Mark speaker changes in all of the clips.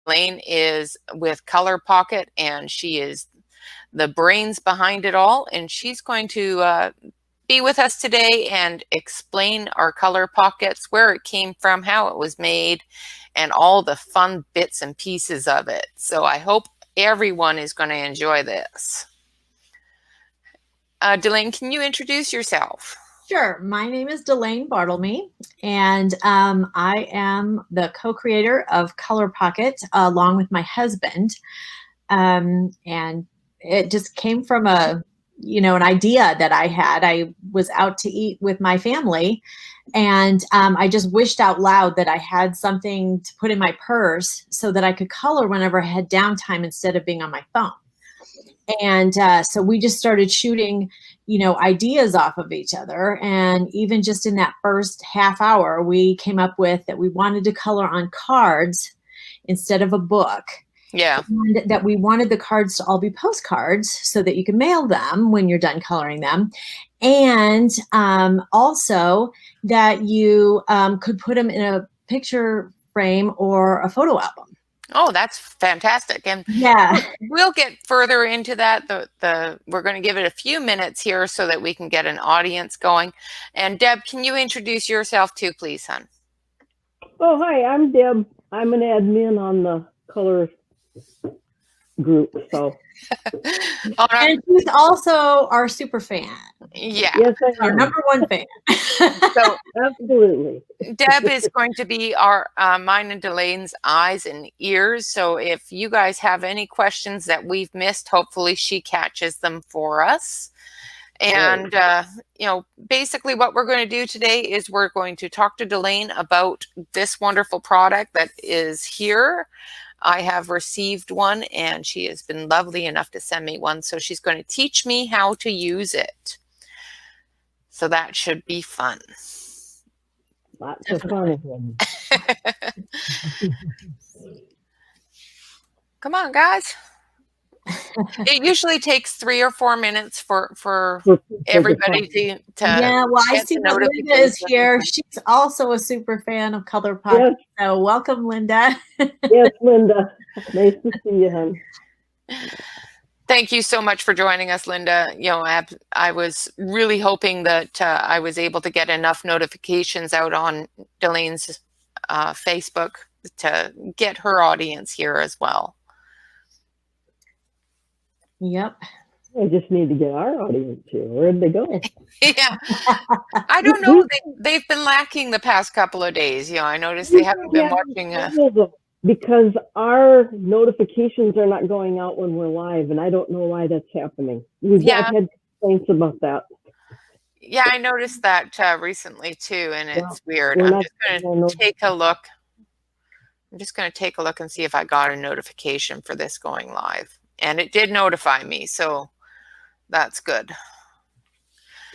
Speaker 1: Elaine is with ColorPockit, and she is the brains behind it all, and she's going to be with us today and explain our ColorPockets, where it came from, how it was made, and all the fun bits and pieces of it. So I hope everyone is going to enjoy this. Delane, can you introduce yourself?
Speaker 2: Sure. My name is Delane Bartlemy, and I am the co-creator of ColorPockit along with my husband. And it just came from an idea that I had. I was out to eat with my family, and I just wished out loud that I had something to put in my purse so that I could color whenever I had downtime instead of being on my phone. And so we just started shooting, ideas off of each other. And even just in that first half hour, we came up with that we wanted to color on cards instead of a book.
Speaker 1: Yeah.
Speaker 2: And that we wanted the cards to all be postcards so that you can mail them when you're done coloring them. And also that you could put them in a picture frame or a photo album.
Speaker 1: Oh, that's fantastic. And
Speaker 2: yeah,
Speaker 1: we'll get further into that. We're going to give it a few minutes here so that we can get an audience going. And Deb, can you introduce yourself too, please, hon?
Speaker 3: Oh, hi, I'm Deb. I'm an admin on the color group. So
Speaker 2: and she's also our super fan.
Speaker 1: Yeah.
Speaker 3: Yes,
Speaker 2: our number one fan.
Speaker 1: So
Speaker 3: absolutely.
Speaker 1: Deb is going to be our mine and Delane's eyes and ears. So if you guys have any questions that we've missed, hopefully she catches them for us. And basically what we're going to do today is we're going to talk to Delane about this wonderful product that is here. I have received one, and she has been lovely enough to send me one. So she's going to teach me how to use it. So that should be fun.
Speaker 3: Lots of fun.
Speaker 1: Come on, guys. It usually takes 3 or 4 minutes for everybody to
Speaker 2: yeah, well, I see that Linda is here. She's also a super fan of ColorPockit. Yes. So welcome, Linda.
Speaker 3: Yes, Linda. Nice to see you, hon.
Speaker 1: Thank you so much for joining us, Linda. I was really hoping that I was able to get enough notifications out on Delane's Facebook to get her audience here as well.
Speaker 2: Yep.
Speaker 3: I just need to get our audience here. Where'd they go?
Speaker 1: Yeah. I don't know. They've been lacking the past couple of days. I noticed they haven't been watching.
Speaker 3: Because our notifications are not going out when we're live, and I don't know why that's happening. We've had complaints about that.
Speaker 1: Yeah, I noticed that recently too, and it's weird. I'm just going to take a look. I'm just going to take a look and see if I got a notification for this going live. And it did notify me, so that's good.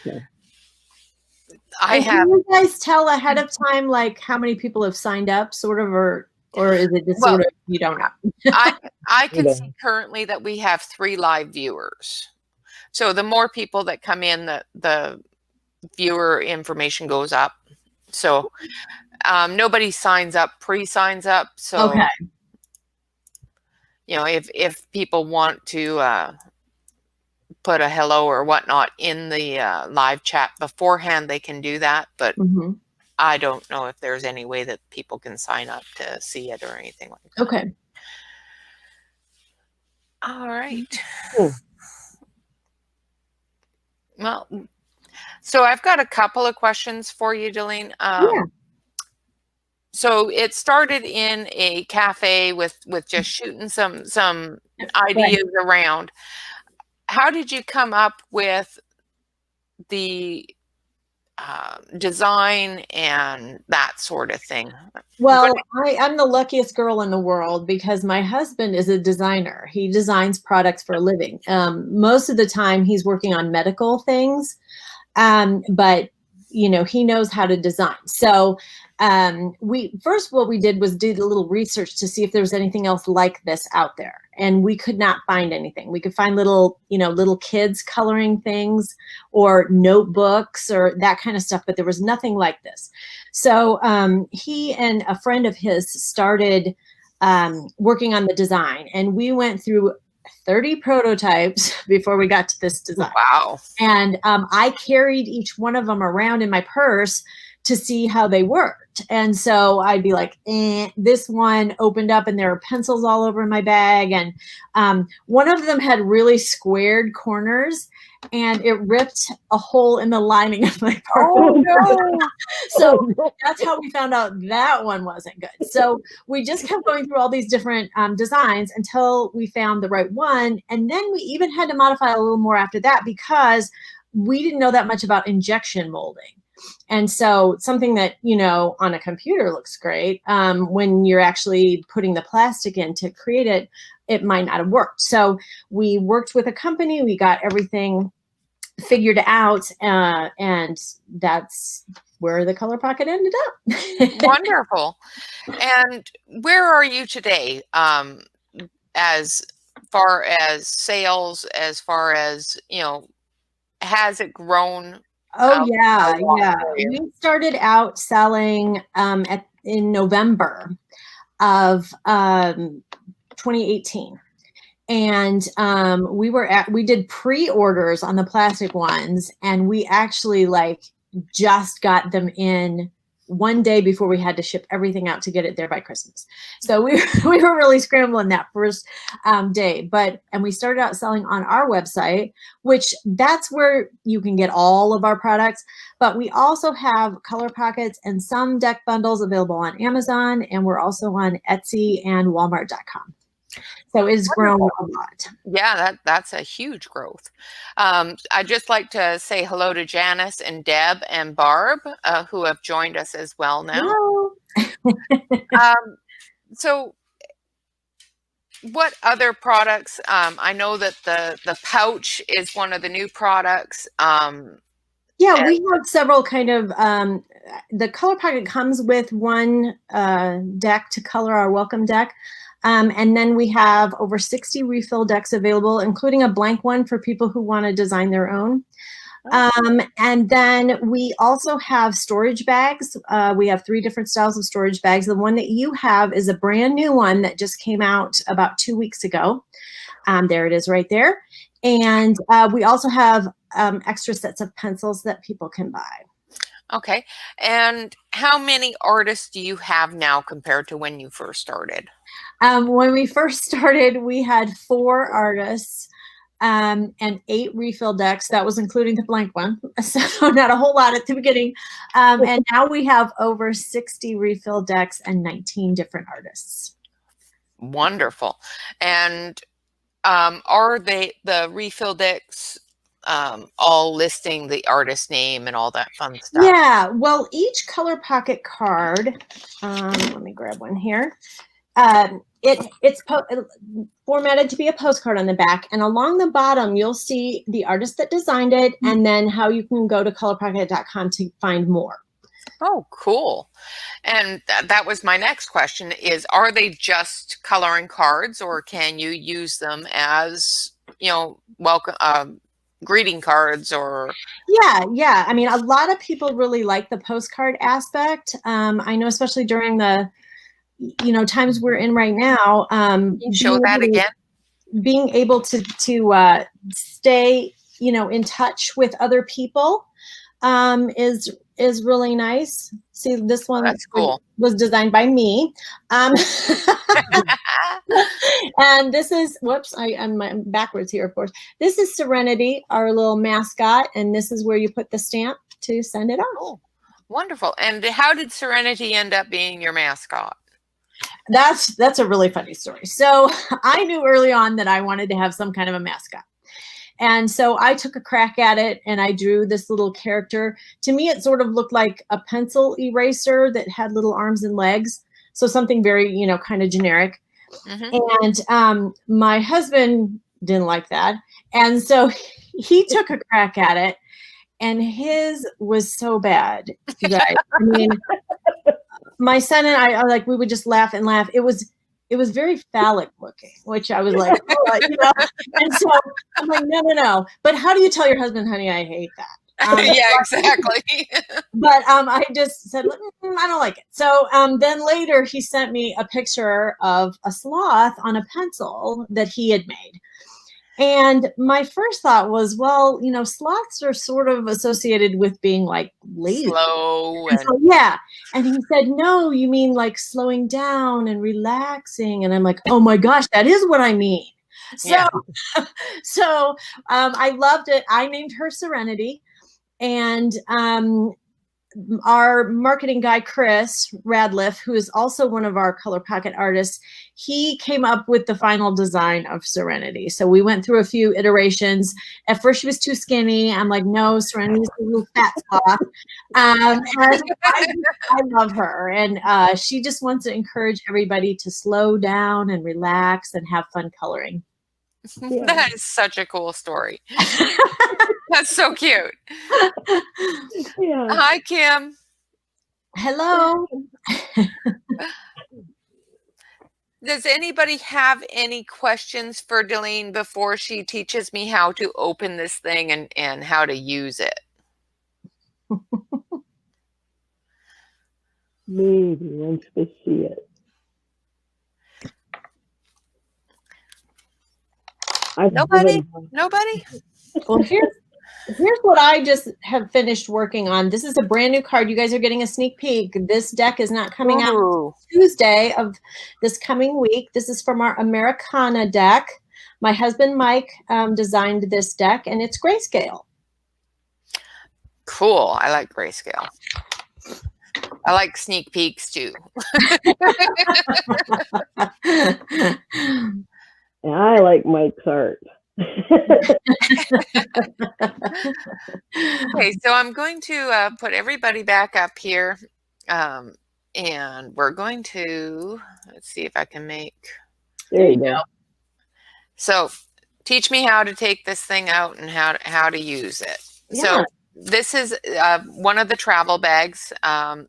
Speaker 3: Okay.
Speaker 2: Can you guys tell ahead of time, like how many people have signed up, sort of, or is it just sort of you don't know?
Speaker 1: I can see currently that we have 3 live viewers. So the more people that come in, the viewer information goes up. So nobody signs up, pre-signs up. So
Speaker 2: okay.
Speaker 1: If people want to put a hello or whatnot in the live chat beforehand, they can do that. But I don't know if there's any way that people can sign up to see it or anything like that.
Speaker 2: Okay.
Speaker 1: All right. Well, so I've got a couple of questions for you, Delane. So it started in a cafe with just shooting some ideas around. How did you come up with the design and that sort of thing?
Speaker 2: Well, I'm the luckiest girl in the world because my husband is a designer. He designs products for a living. Most of the time he's working on medical things, but he knows how to design. So what we did was did a little research to see if there was anything else like this out there. And we could not find anything. We could find little kids coloring things or notebooks or that kind of stuff, but there was nothing like this. So he and a friend of his started working on the design. And we went through 30 prototypes before we got to this design.
Speaker 1: Wow.
Speaker 2: And I carried each one of them around in my purse to see how they worked. And so I'd be like, this one opened up and there were pencils all over my bag. And one of them had really squared corners and it ripped a hole in the lining of my purse.
Speaker 1: Oh, no.
Speaker 2: So that's how we found out that one wasn't good. So we just kept going through all these different designs until we found the right one. And then we even had to modify a little more after that because we didn't know that much about injection molding. And so something that, you know, on a computer looks great, when you're actually putting the plastic in to create it, it might not have worked. So we worked with a company, we got everything figured out, and that's where the ColorPockit ended up.
Speaker 1: Wonderful. And where are you today, as far as sales, as far as, you know, has it grown?
Speaker 2: Oh yeah, yeah. We started out selling in November of 2018. And we did pre-orders on the plastic ones, and we actually like just got them in one day before we had to ship everything out to get it there by Christmas. So we were really scrambling that first day. And we started out selling on our website, which that's where you can get all of our products. But we also have ColorPockets and some deck bundles available on Amazon, and we're also on Etsy and Walmart.com. So it's grown a lot.
Speaker 1: Yeah, that's a huge growth. I'd just like to say hello to Janice and Deb and Barb, who have joined us as well now. So what other products? I know that the pouch is one of the new products.
Speaker 2: Yeah, we have several kind of, the ColorPockit comes with one deck to color our welcome deck. And then we have over 60 refill decks available, including a blank one for people who want to design their own. And then we also have storage bags. We have 3 different styles of storage bags. The one that you have is a brand new one that just came out about 2 weeks ago. There it is right there. And we also have extra sets of pencils that people can buy.
Speaker 1: Okay. And how many artists do you have now compared to when you first started?
Speaker 2: When we first started, we had 4 artists and 8 refill decks. That was including the blank one. So not a whole lot at the beginning. And now we have over 60 refill decks and 19 different artists.
Speaker 1: Wonderful. And are the refill decks all listing the artist name and all that fun stuff?
Speaker 2: Yeah, well, each ColorPockit card, let me grab one here. It's formatted to be a postcard on the back, and along the bottom you'll see the artist that designed it, and then how you can go to colorpockit.com to find more.
Speaker 1: Oh, cool. And that was my next question is, are they just coloring cards, or can you use them as, you know, welcome greeting cards? Or
Speaker 2: yeah, I mean, a lot of people really like the postcard aspect. I know, especially during the times we're in right now.
Speaker 1: Can you show that again?
Speaker 2: Being able to stay, in touch with other people is really nice. See, this one
Speaker 1: that's cool.
Speaker 2: Was designed by me. And this is, whoops, I'm backwards here, of course. This is Serenity, our little mascot, and this is where you put the stamp to send it off.
Speaker 1: Oh, wonderful. And how did Serenity end up being your mascot?
Speaker 2: That's a really funny story. So I knew early on that I wanted to have some kind of a mascot. And so I took a crack at it and I drew this little character. To me, it sort of looked like a pencil eraser that had little arms and legs. So something very, kind of generic. Mm-hmm. And my husband didn't like that. And so he took a crack at it, and his was so bad. Right? I mean, my son and I, we would just laugh and laugh. It was very phallic looking, which I was like, oh, And so I'm like, no. But how do you tell your husband, honey, I hate that?
Speaker 1: Yeah, exactly.
Speaker 2: But I just said, I don't like it. So then later he sent me a picture of a sloth on a pencil that he had made. And my first thought was, well, sloths are sort of associated with being like lazy.
Speaker 1: Slow
Speaker 2: and so, yeah. And he said, no, you mean like slowing down and relaxing. And I'm like, oh my gosh, that is what I mean. So,
Speaker 1: yeah.
Speaker 2: so I loved it. I named her Serenity. And our marketing guy, Chris Radliff, who is also one of our ColorPockit artists, he came up with the final design of Serenity. So we went through a few iterations. At first she was too skinny. I'm like, no, Serenity's a little fat sloth. And I love her. And she just wants to encourage everybody to slow down and relax and have fun coloring.
Speaker 3: Yeah.
Speaker 1: That is such a cool story. That's so cute.
Speaker 3: Yeah.
Speaker 1: Hi, Kim.
Speaker 2: Hello.
Speaker 1: Does anybody have any questions for Delene before she teaches me how to open this thing and how to use it?
Speaker 3: Maybe once they see it.
Speaker 1: Nobody?
Speaker 2: Well, here's what I just have finished working on. This is a brand new card. You guys are getting a sneak peek. This deck is not coming out Tuesday of this coming week. This is from our Americana deck. My husband, Mike, designed this deck, and it's grayscale.
Speaker 1: Cool. I like grayscale. I like sneak peeks, too.
Speaker 3: And I like Mike's art.
Speaker 1: Okay, so I'm going to put everybody back up here, and we're going to, let's see if I can make.
Speaker 3: There you go.
Speaker 1: So teach me how to take this thing out and how to use it. Yeah. So this is one of the travel bags. How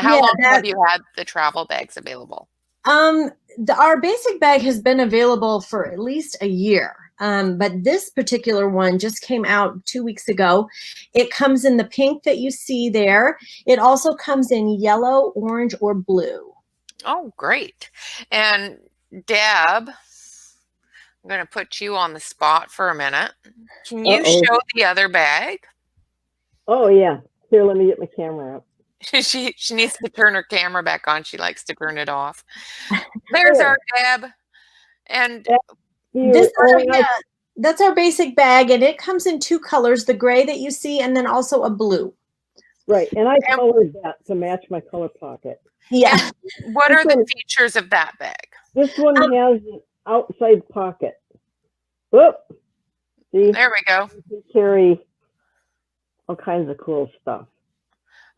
Speaker 1: long have you had the travel bags available?
Speaker 2: Our basic bag has been available for at least a year. But this particular one just came out 2 weeks ago. It comes in the pink that you see there. It also comes in yellow, orange, or blue.
Speaker 1: Oh, great. And Deb, I'm going to put you on the spot for a minute. Can you show the other bag?
Speaker 3: Oh, yeah. Here, let me get my camera up.
Speaker 1: She needs to turn her camera back on. She likes to turn it off. There's our Deb. And
Speaker 2: that's our basic bag, and it comes in 2 colors, the gray that you see, and then also a blue.
Speaker 3: Right, and I colored that to match my ColorPockit.
Speaker 2: Yeah.
Speaker 1: And what are the features of that bag?
Speaker 3: This one has an outside pocket. Whoop. See?
Speaker 1: There we go.
Speaker 3: You can carry all kinds of cool stuff.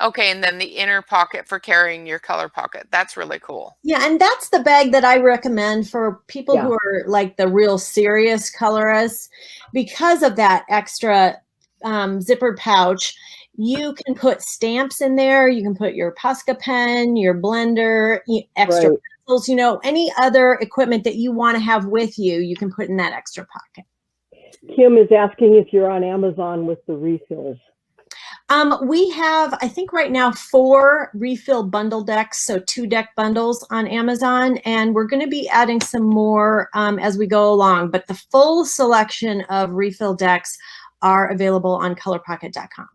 Speaker 1: Okay, and then the inner pocket for carrying your ColorPockit. That's really cool.
Speaker 2: Yeah, and that's the bag that I recommend for people who are like the real serious colorists. Because of that extra zippered pouch, you can put stamps in there. You can put your Posca pen, your blender, extra pencils, any other equipment that you want to have with you, you can put in that extra pocket.
Speaker 3: Kim is asking if you're on Amazon with the refills.
Speaker 2: We have, I think right now, 4 refill bundle decks, so 2 deck bundles on Amazon, and we're going to be adding some more as we go along, but the full selection of refill decks are available on ColorPockit.com.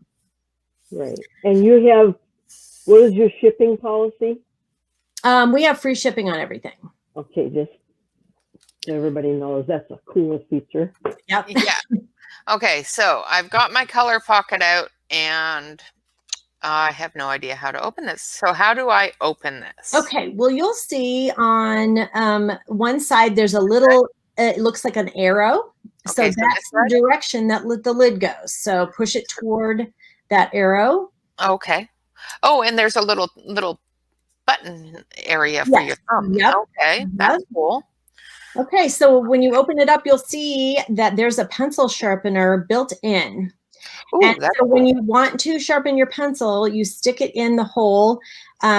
Speaker 3: Right. And you have, what is your shipping policy?
Speaker 2: We have free shipping on everything.
Speaker 3: Okay, just so everybody knows that's a cool feature.
Speaker 2: Yep.
Speaker 1: Yeah. Okay, so I've got my ColorPockit out, and I have no idea how to open this. So how do I open this?
Speaker 2: Okay, well, you'll see on one side there's a little, it looks like an arrow. Okay, so that's the direction that the lid goes. So push it toward that arrow.
Speaker 1: Okay. Oh, and there's a little button area for your thumb.
Speaker 2: Yep.
Speaker 1: Okay, that's cool.
Speaker 2: Okay, so when you open it up, you'll see that there's a pencil sharpener built in. Ooh, and so when you want to sharpen your pencil, you stick it in the hole,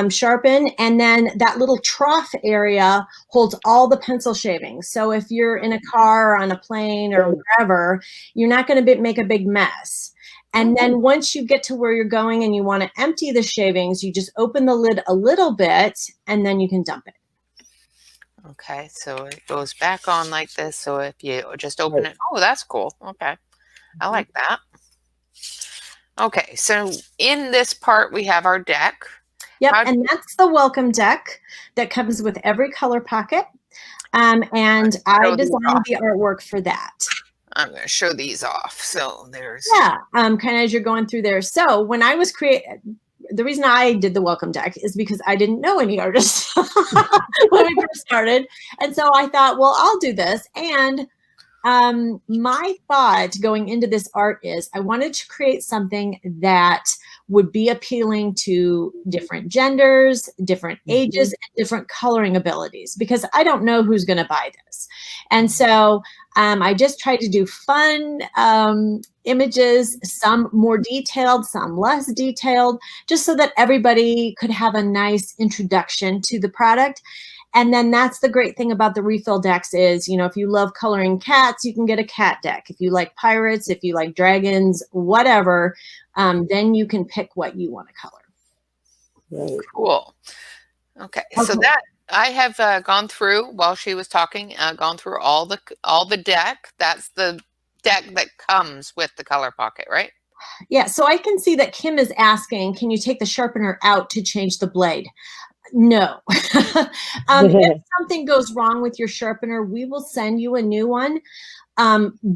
Speaker 2: sharpen, and then that little trough area holds all the pencil shavings. So if you're in a car or on a plane or wherever, you're not going to make a big mess. And then once you get to where you're going and you want to empty the shavings, you just open the lid a little bit and then you can dump it.
Speaker 1: Okay, so it goes back on like this. So if you just open it, oh, that's cool. Okay, I like that. Okay, so in this part, we have our deck.
Speaker 2: Yep, and that's the welcome deck that comes with every ColorPockit. And I designed the artwork for that.
Speaker 1: I'm going to show these off. So there's...
Speaker 2: Yeah, kind of as you're going through there. So when I was the reason I did the welcome deck is because I didn't know any artists when we first started. And so I thought, well, I'll do this. And my thought going into this art is I wanted to create something that would be appealing to different genders, different ages, and different coloring abilities, because I don't know who's going to buy this. And so I just tried to do fun images, some more detailed, some less detailed, just so that everybody could have a nice introduction to the product. And then that's the great thing about the refill decks is, if you love coloring cats, you can get a cat deck. If you like pirates, if you like dragons, whatever, then you can pick what you want to color.
Speaker 3: Right.
Speaker 1: Cool. Okay, so that I have gone through while she was talking, gone through all the deck. That's the deck that comes with the ColorPockit, right?
Speaker 2: Yeah, so I can see that Kim is asking, can you take the sharpener out to change the blade? No. If something goes wrong with your sharpener, we will send you a new one.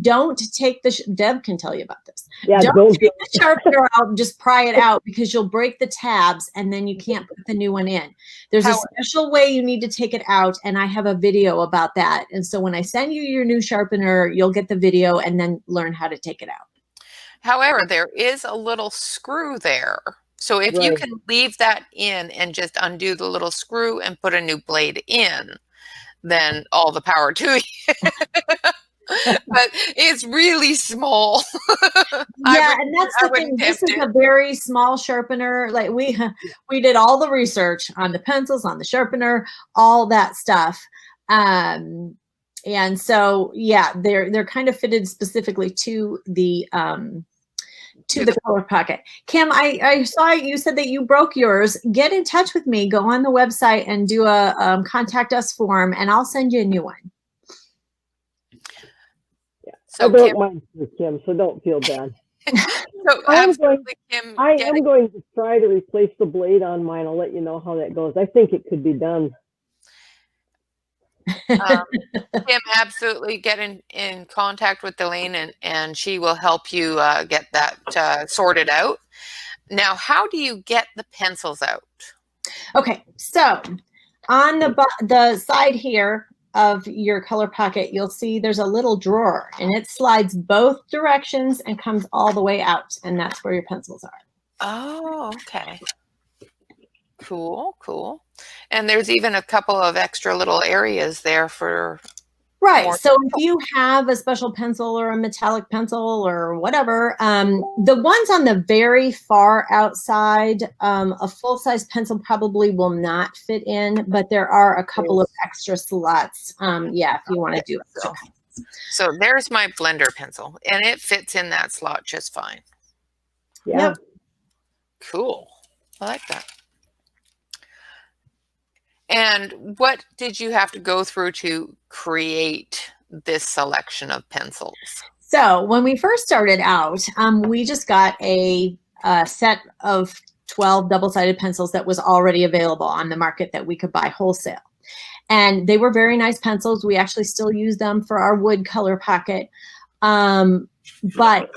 Speaker 2: Don't take Deb can tell you about this.
Speaker 3: Yeah,
Speaker 2: don't take the sharpener out and just pry it out, because you'll break the tabs and then you can't put the new one in. There's a special way you need to take it out, and I have a video about that. And so when I send you your new sharpener, you'll get the video and then learn how to take it out.
Speaker 1: However, there is a little screw there. So if you can leave that in and just undo the little screw and put a new blade in, then all the power to you. But it's really small.
Speaker 2: Yeah, and that's the thing. This is a very small sharpener. Like we did all the research on the pencils, on the sharpener, all that stuff. And so yeah, they're kind of fitted specifically to the ColorPockit. Kim, I saw you said that you broke yours. Get in touch with me. Go on the website and do a contact us form, and I'll send you a new one.
Speaker 3: Yeah, so I broke mine too, Kim, so don't feel bad.
Speaker 1: So
Speaker 3: I am going to try to replace the blade on mine. I'll let you know how that goes. I think it could be done.
Speaker 1: Kim, absolutely get in contact with Elaine, and she will help you get that sorted out. Now, how do you get the pencils out?
Speaker 2: Okay, so on the side here of your ColorPockit, you'll see there's a little drawer, and it slides both directions and comes all the way out, and that's where your pencils are.
Speaker 1: Oh, okay. Cool, cool. And there's even a couple of extra little areas there for...
Speaker 2: Right. So if you have a special pencil or a metallic pencil or whatever, the ones on the very far outside, a full-size pencil probably will not fit in, but there are a couple of extra slots. Yeah, if you want to do it.
Speaker 1: So there's my blender pencil, and it fits in that slot just fine.
Speaker 3: Yeah.
Speaker 2: Yep.
Speaker 1: Cool. I like that. And what did you have to go through to create this selection of pencils?
Speaker 2: So when we first started out, we just got a set of 12 double-sided pencils that was already available on the market that we could buy wholesale. And they were very nice pencils. We actually still use them for our wood ColorPockit. But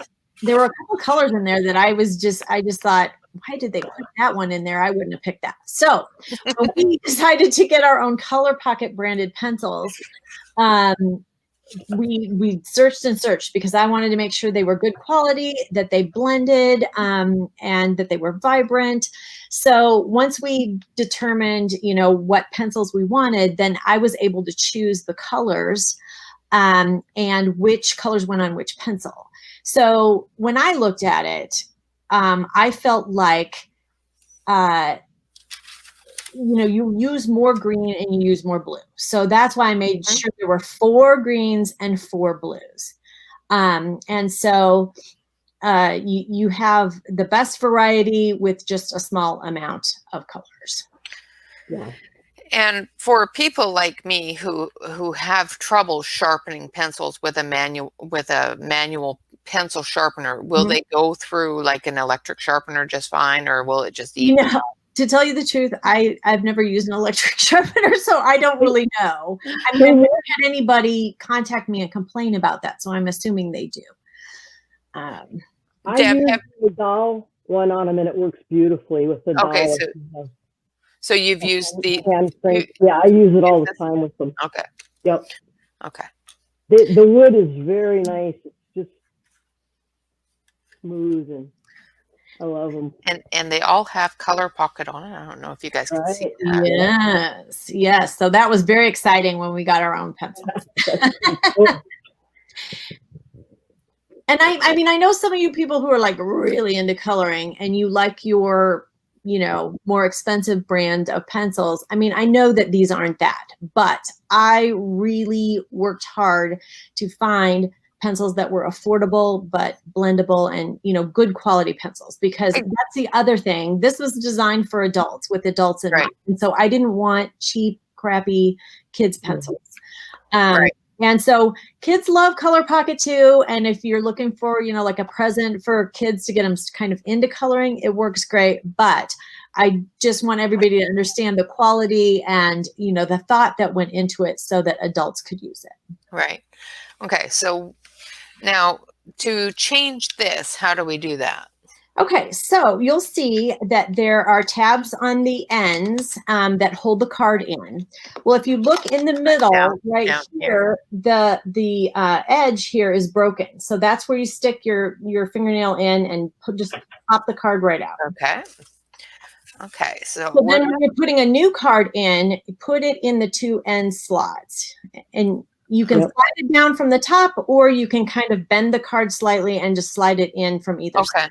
Speaker 2: there were a couple colors in there that I just thought, why did they put that one in there? I wouldn't have picked that. So we decided to get our own ColorPockit branded pencils. We searched and searched because I wanted to make sure they were good quality, that they blended, and that they were vibrant. So once we determined, what pencils we wanted, then I was able to choose the colors and which colors went on which pencil. So when I looked at it, I felt like, you use more green and you use more blue. So that's why I made sure there were 4 greens and 4 blues. And so you have the best variety with just a small amount of colors.
Speaker 3: Yeah.
Speaker 1: And for people like me who have trouble sharpening pencils with a manual pencil sharpener, will they go through like an electric sharpener just fine, or will it just even out?
Speaker 2: To tell you the truth, I've never used an electric sharpener, so I don't really know. I mean, I've never had anybody contact me and complain about that, so I'm assuming they do.
Speaker 3: I use the doll one on them, and it works beautifully with the
Speaker 1: Okay,
Speaker 3: doll.
Speaker 1: So you've used the
Speaker 3: hand crank. Yeah, I use it all the time with them.
Speaker 1: Okay.
Speaker 3: Yep.
Speaker 1: Okay.
Speaker 3: The wood is very nice. It's just smooth, and I love them.
Speaker 1: And they all have ColorPockit on it. I don't know if you guys can see that.
Speaker 2: Yes, yes. So that was very exciting when we got our own pencils. And I mean, I know some of you people who are like really into coloring and you like your, you know, more expensive brand of pencils. I mean, I know that these aren't that, but I really worked hard to find pencils that were affordable but blendable and, you know, good quality pencils, because that's the other thing. This was designed for adults, with adults in mind. And so I didn't want cheap, crappy kids pencils. And so kids love ColorPockit too. And if you're looking for, you know, like a present for kids to get them kind of into coloring, it works great. But I just want everybody to understand the quality and, you know, the thought that went into it so that adults could use it.
Speaker 1: Right. Okay. So now to change this, how do we do that?
Speaker 2: Okay, so you'll see that there are tabs on the ends that hold the card in. Well, if you look in the middle, down here, the edge here is broken. So that's where you stick your fingernail in and just pop the card right out.
Speaker 1: Okay. Okay, so
Speaker 2: then when you're putting a new card in, put it in the two end slots. And you can slide it down from the top, or you can kind of bend the card slightly and just slide it in from either side.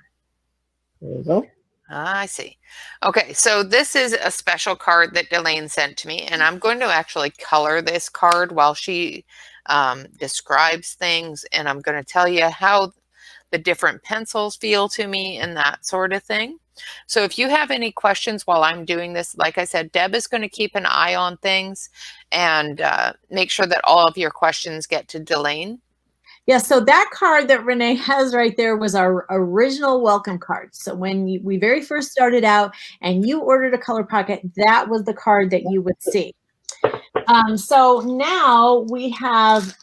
Speaker 3: There you go.
Speaker 1: I see. Okay, so this is a special card that Delane sent to me, and I'm going to actually color this card while she describes things, and I'm going to tell you how the different pencils feel to me and that sort of thing. So if you have any questions while I'm doing this, like I said, Deb is going to keep an eye on things and make sure that all of your questions get to Delane.
Speaker 2: Yeah, so that card that Rene has right there was our original welcome card. So when we very first started out and you ordered a ColorPockit, that was the card that you would see. So now we have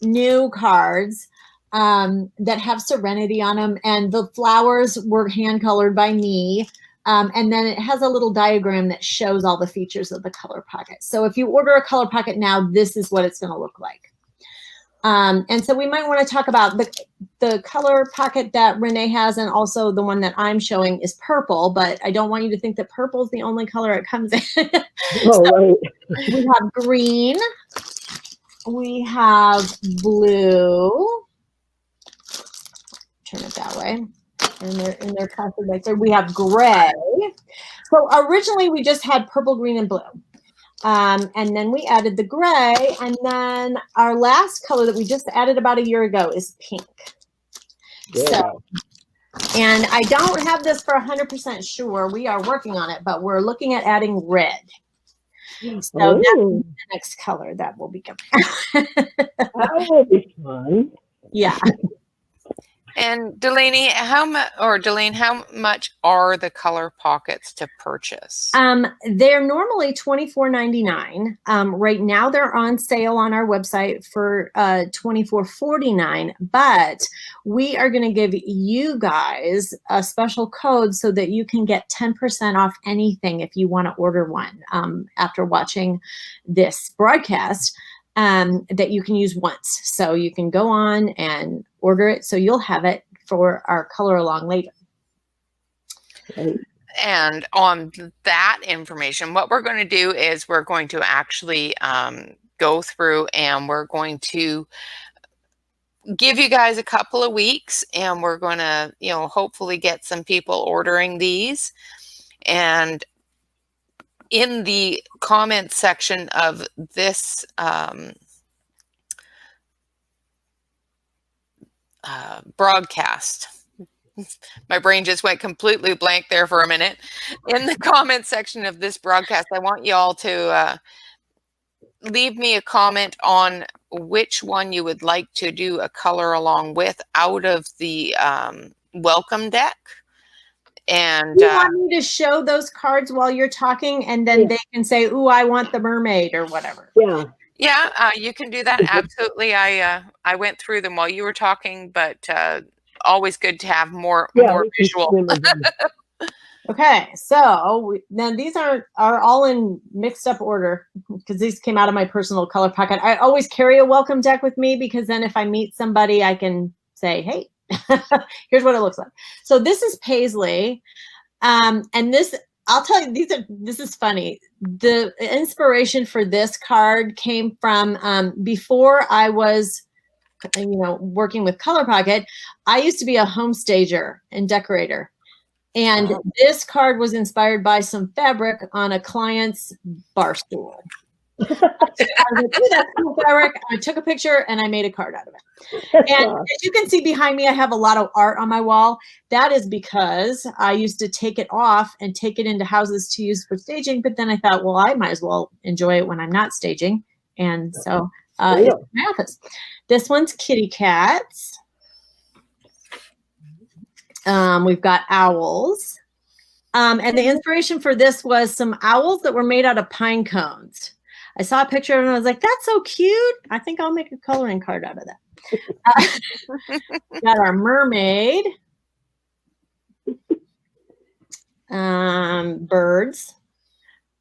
Speaker 2: new cards that have Serenity on them, and the flowers were hand colored by me. And then it has a little diagram that shows all the features of the ColorPockit. So if you order a ColorPockit now, this is what it's going to look like. And so we might want to talk about the ColorPockit that Rene has, and also the one that I'm showing is purple, but I don't want you to think that purple is the only color it comes in. So we have green, we have blue, turn it that way, and they're plastic right there. We have gray. So originally we just had purple, green, and blue. And then we added the gray, and then our last color that we just added about a year ago is pink. Yeah. So, and I don't have this for 100% sure. We are working on it, but we're looking at adding red. So that's the next color that will be coming.
Speaker 3: That will be fun.
Speaker 2: Yeah.
Speaker 1: And Delaney, how much are the ColorPockits to purchase?
Speaker 2: They're normally $24.99. Right now they're on sale on our website for $24.49, but we are going to give you guys a special code so that you can get 10% off anything if you want to order one after watching this broadcast. That you can use once. So you can go on and order it so you'll have it for our color along later.
Speaker 1: And on that information, what we're going to do is we're going to actually go through and we're going to give you guys a couple of weeks, and we're going to, you know, hopefully get some people ordering these. And in the comment section of this broadcast, My brain just went completely blank there for a minute. In the comment section of this broadcast, I want you all to leave me a comment on which one you would like to do a color along with out of the welcome deck. And
Speaker 2: you want me to show those cards while you're talking, and then they can say, "Ooh, I want the mermaid," or whatever.
Speaker 1: Yeah, you can do that. Absolutely. I went through them while you were talking, but always good to have more visual.
Speaker 2: Okay, so then these are all in mixed up order because these came out of my personal ColorPockit. I always carry a welcome deck with me because then if I meet somebody, I can say, "Hey, here's what it looks like." So this is Paisley, and this, I'll tell you, this is funny. The inspiration for this card came from before I was, working with ColorPockit. I used to be a home stager and decorator. And this card was inspired by some fabric on a client's bar stool. I was like, "Ooh, that's cool fabric." I took a picture and I made a card out of it. And as you can see behind me, I have a lot of art on my wall. That is because I used to take it off and take it into houses to use for staging. But then I thought, well, I might as well enjoy it when I'm not staging. And so it's in my office. This one's kitty cats. We've got owls. And the inspiration for this was some owls that were made out of pine cones. I saw a picture and I was like, "That's so cute. I think I'll make a coloring card out of that." Got our mermaid. Birds.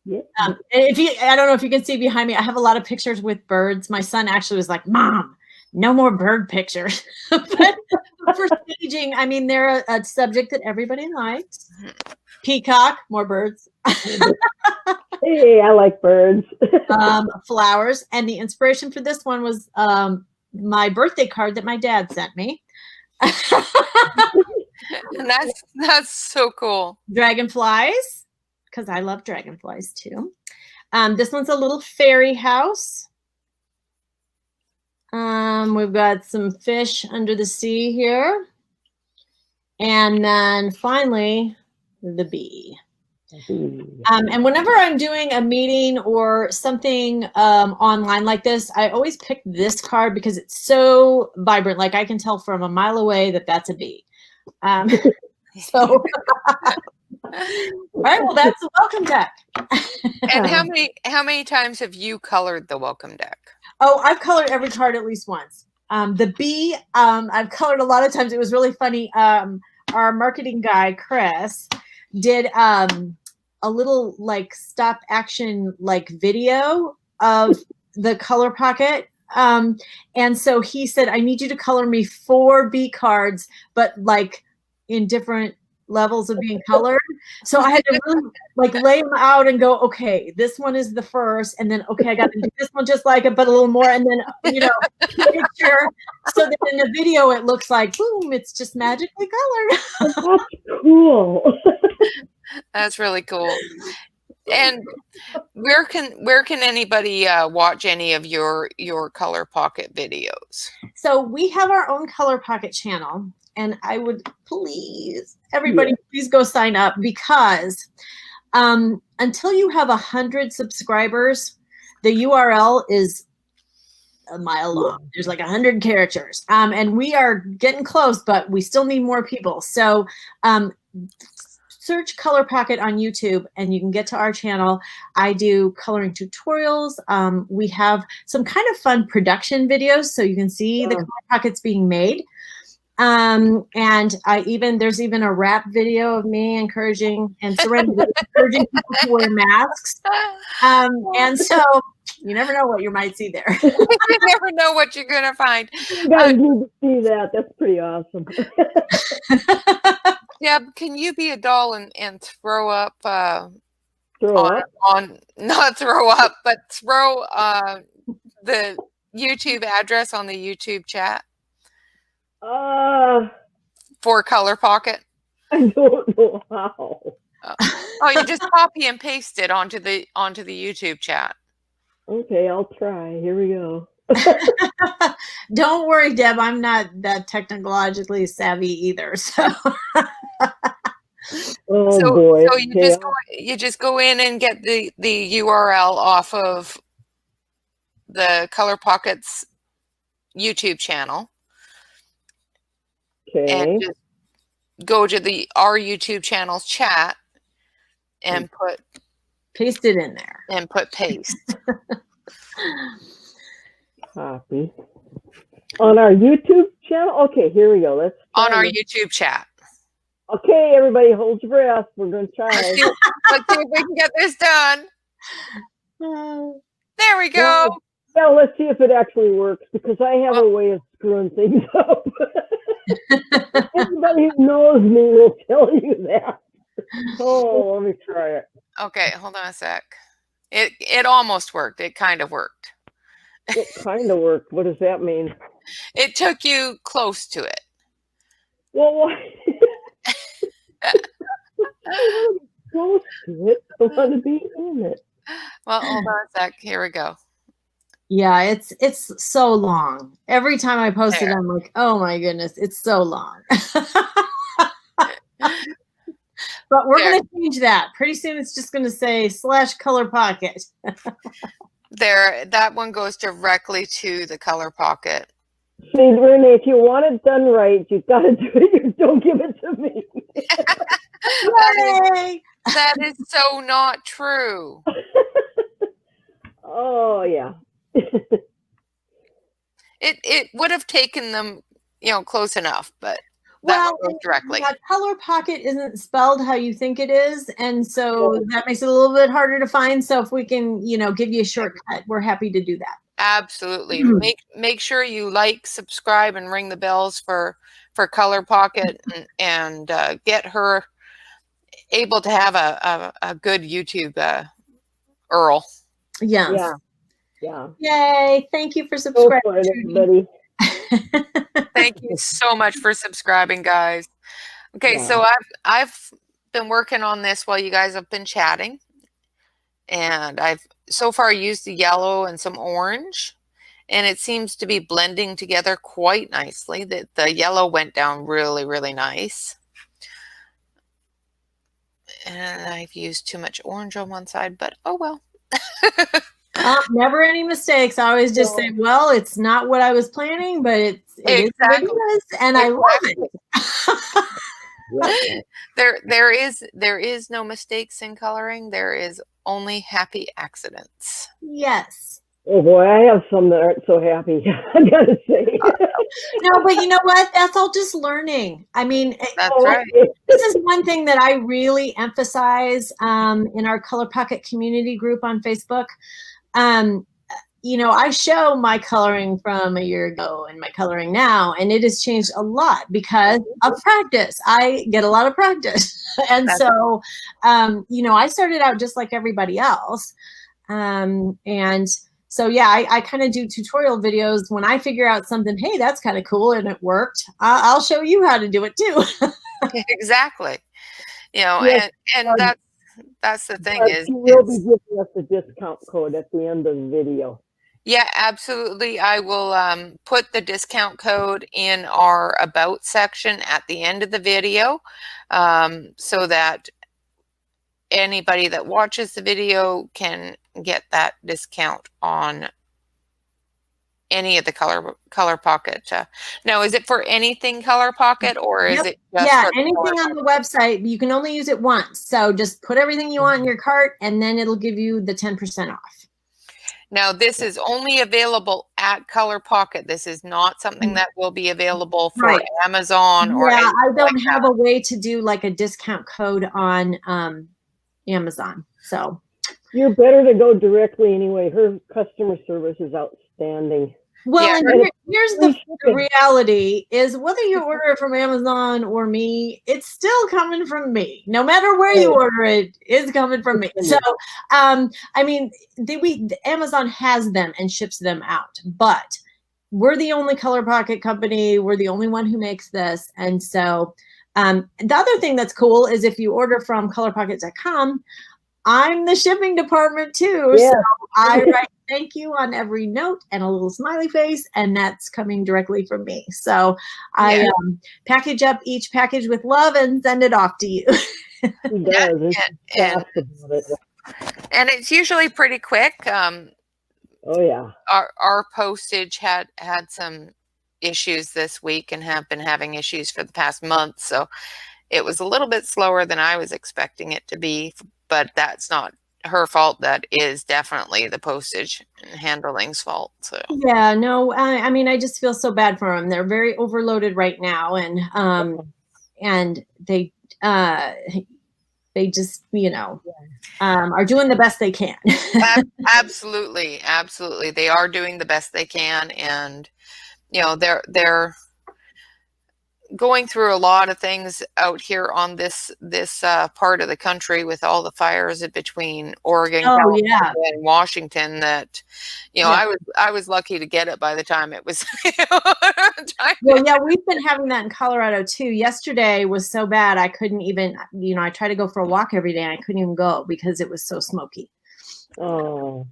Speaker 2: I don't know if you can see behind me, I have a lot of pictures with birds. My son actually was like, "Mom, no more bird pictures." But for staging, I mean, they're a subject that everybody likes. Peacock, more birds.
Speaker 3: Hey, I like birds.
Speaker 2: Flowers. And the inspiration for this one was my birthday card that my dad sent me.
Speaker 1: And that's so cool.
Speaker 2: Dragonflies, because I love dragonflies too. This one's a little fairy house. We've got some fish under the sea here. And then finally, the bee. And whenever I'm doing a meeting or something online like this, I always pick this card because it's so vibrant. Like I can tell from a mile away that that's a bee. So, all right, well, that's the welcome deck.
Speaker 1: And how many times have you colored the welcome deck?
Speaker 2: Oh, I've colored every card at least once. The bee, I've colored a lot of times. It was really funny. Our marketing guy, Chris, did a little like stop action like video of the ColorPockit. And so he said, "I need you to color me 4 bee cards, but like in different levels of being colored." So I had to really like lay them out and go, "Okay, this one is the first, and then okay, I got to do this one just like it, but a little more, and then picture." So that in the video it looks like boom, it's just magically colored.
Speaker 3: That's cool.
Speaker 1: That's really cool. And where can anybody watch any of your ColorPockit videos?
Speaker 2: So we have our own ColorPockit channel, and I would please everybody please go sign up because until you have 100 subscribers, the URL is a mile long. There's like 100 characters, and we are getting close, but we still need more people. So search ColorPockit on YouTube and you can get to our channel. I do coloring tutorials. We have some kind of fun production videos so you can see the ColorPockets being made. And there's even a rap video of me encouraging people to wear masks. And so you never know what you might see there.
Speaker 1: You never know what you're gonna find.
Speaker 3: You guys need to see that. That's pretty awesome.
Speaker 1: Yeah, can you be a doll and throw up not throw up, but throw the YouTube address on the YouTube chat for ColorPockit?
Speaker 3: I don't know how.
Speaker 1: Oh, you just copy and paste it onto the YouTube chat.
Speaker 3: Okay, I'll try. Here we go.
Speaker 2: Don't worry, Deb. I'm not that technologically savvy either. So,
Speaker 3: Oh boy.
Speaker 1: So you just go in and get the URL off of the ColorPockit's YouTube channel.
Speaker 3: Okay.
Speaker 1: And just go to our YouTube channel's chat and
Speaker 2: paste it in there.
Speaker 1: And put paste.
Speaker 3: Copy. On our YouTube channel? Okay, here we go. Let's
Speaker 1: on our YouTube chat.
Speaker 3: Okay, everybody hold your breath. We're going to try.
Speaker 1: Let's see if we can get this done. There we go.
Speaker 3: Yeah, let's see if it actually works, because I have a way of screwing things up. Everybody who knows me will tell you that. Oh, let me try it.
Speaker 1: Okay, hold on a sec. It almost worked. It kind of worked.
Speaker 3: It kind of worked. What does that mean?
Speaker 1: It took you close to it.
Speaker 3: Well, why? I want to be close to it. I want to be in it.
Speaker 1: Well, hold on a sec. Here we go.
Speaker 2: Yeah, it's so long. Every time I post it, I'm like, oh my goodness, it's so long. But we're going to change that. Pretty soon it's just going to say /ColorPockit.
Speaker 1: That one goes directly to the ColorPockit.
Speaker 3: See, Rene, if you want it done right, you've got to do it. Don't give it to me.
Speaker 1: That is so not true.
Speaker 3: Oh, yeah.
Speaker 1: It would have taken them, close enough, but
Speaker 2: well,
Speaker 1: directly.
Speaker 2: Yeah, ColorPockit isn't spelled how you think it is, and so that makes it a little bit harder to find. So if we can, give you a shortcut, we're happy to do that.
Speaker 1: Absolutely. Make sure you like, subscribe, and ring the bells for ColorPockit and get her able to have a good YouTube URL.
Speaker 2: Yes.
Speaker 3: Yeah.
Speaker 2: Yay! Thank you for subscribing,
Speaker 3: everybody.
Speaker 1: Thank you so much for subscribing, guys. Okay, so I've been working on this while you guys have been chatting, and I've so far used the yellow and some orange, and it seems to be blending together quite nicely. The yellow went down really, really nice. And I've used too much orange on one side, but oh well.
Speaker 2: Never any mistakes. I always just say, well, it's not what I was planning, but it is what it is, and I love it.
Speaker 1: There is no mistakes in coloring. There is only happy accidents.
Speaker 2: Yes.
Speaker 3: Oh boy, I have some that aren't so happy. I gotta say.
Speaker 2: No, but you know what? That's all just learning. I mean,
Speaker 1: that's right.
Speaker 2: This is one thing that I really emphasize in our ColorPockit community group on Facebook. I show my coloring from a year ago and my coloring now, and it has changed a lot because of practice. I get a lot of practice. And so, I started out just like everybody else. And so, yeah, I kind of do tutorial videos. When I figure out something, hey, that's kind of cool and it worked, I'll show you how to do it too.
Speaker 1: Exactly.
Speaker 3: Yes.
Speaker 1: And that's the thing is
Speaker 3: you will be giving us a discount code at the end of the video.
Speaker 1: Yeah, absolutely. I will put the discount code in our about section at the end of the video, so that anybody that watches the video can get that discount on any of the ColorPockit. Now, is it for anything ColorPockit, or is it just for
Speaker 2: anything on the website? You can only use it once. So just put everything you want in your cart, and then it'll give you the 10% off.
Speaker 1: Now, this is only available at ColorPockit. This is not something that will be available for Amazon or
Speaker 2: I don't have a way to do like a discount code on Amazon. So
Speaker 3: you're better to go directly anyway. Her customer service is outstanding.
Speaker 2: Well, and here's the reality is whether you order it from Amazon or me, it's still coming from me. No matter where you order it, it's coming from me. So, I mean, Amazon has them and ships them out, but we're the only ColorPockit company. We're the only one who makes this. And so the other thing that's cool is if you order from colorpockit.com, I'm the shipping department too.
Speaker 3: Yeah.
Speaker 2: So I write thank you on every note and a little smiley face, and that's coming directly from me. So I package up each package with love and send it off to you.
Speaker 3: He does. It's fast about it.
Speaker 1: And it's usually pretty quick.
Speaker 3: Oh yeah.
Speaker 1: Our postage had some issues this week and have been having issues for the past month, so it was a little bit slower than I was expecting it to be, but that's not her fault. That is definitely the postage and handling's fault. So
Speaker 2: yeah, no, I mean, I just feel so bad for them. They're very overloaded right now, and they just, are doing the best they can.
Speaker 1: Absolutely. They are doing the best they can, and they're going through a lot of things out here on this part of the country with all the fires between Oregon, California, and Washington. That I was lucky to get it by the time it was.
Speaker 2: Well, yeah, we've been having that in Colorado too. Yesterday was so bad I couldn't even. I try to go for a walk every day, and I couldn't even go because it was so smoky.
Speaker 3: Oh,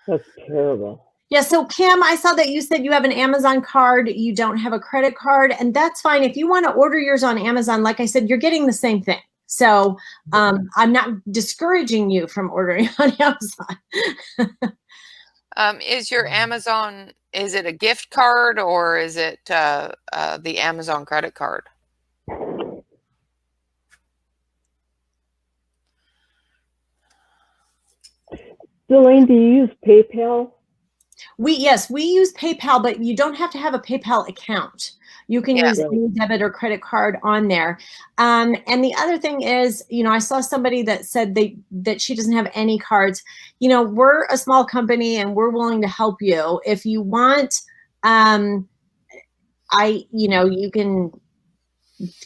Speaker 3: that's terrible.
Speaker 2: Yeah, so Kim, I saw that you said you have an Amazon card, you don't have a credit card, and that's fine. If you want to order yours on Amazon, like I said, you're getting the same thing. So I'm not discouraging you from ordering on Amazon.
Speaker 1: Is your Amazon, is it a gift card or is it the Amazon credit card?
Speaker 3: Delane, do you use PayPal?
Speaker 2: Yes, we use PayPal, but you don't have to have a PayPal account. You can use any debit or credit card on there. And the other thing is, I saw somebody that said that she doesn't have any cards. We're a small company and we're willing to help you. If you want, you can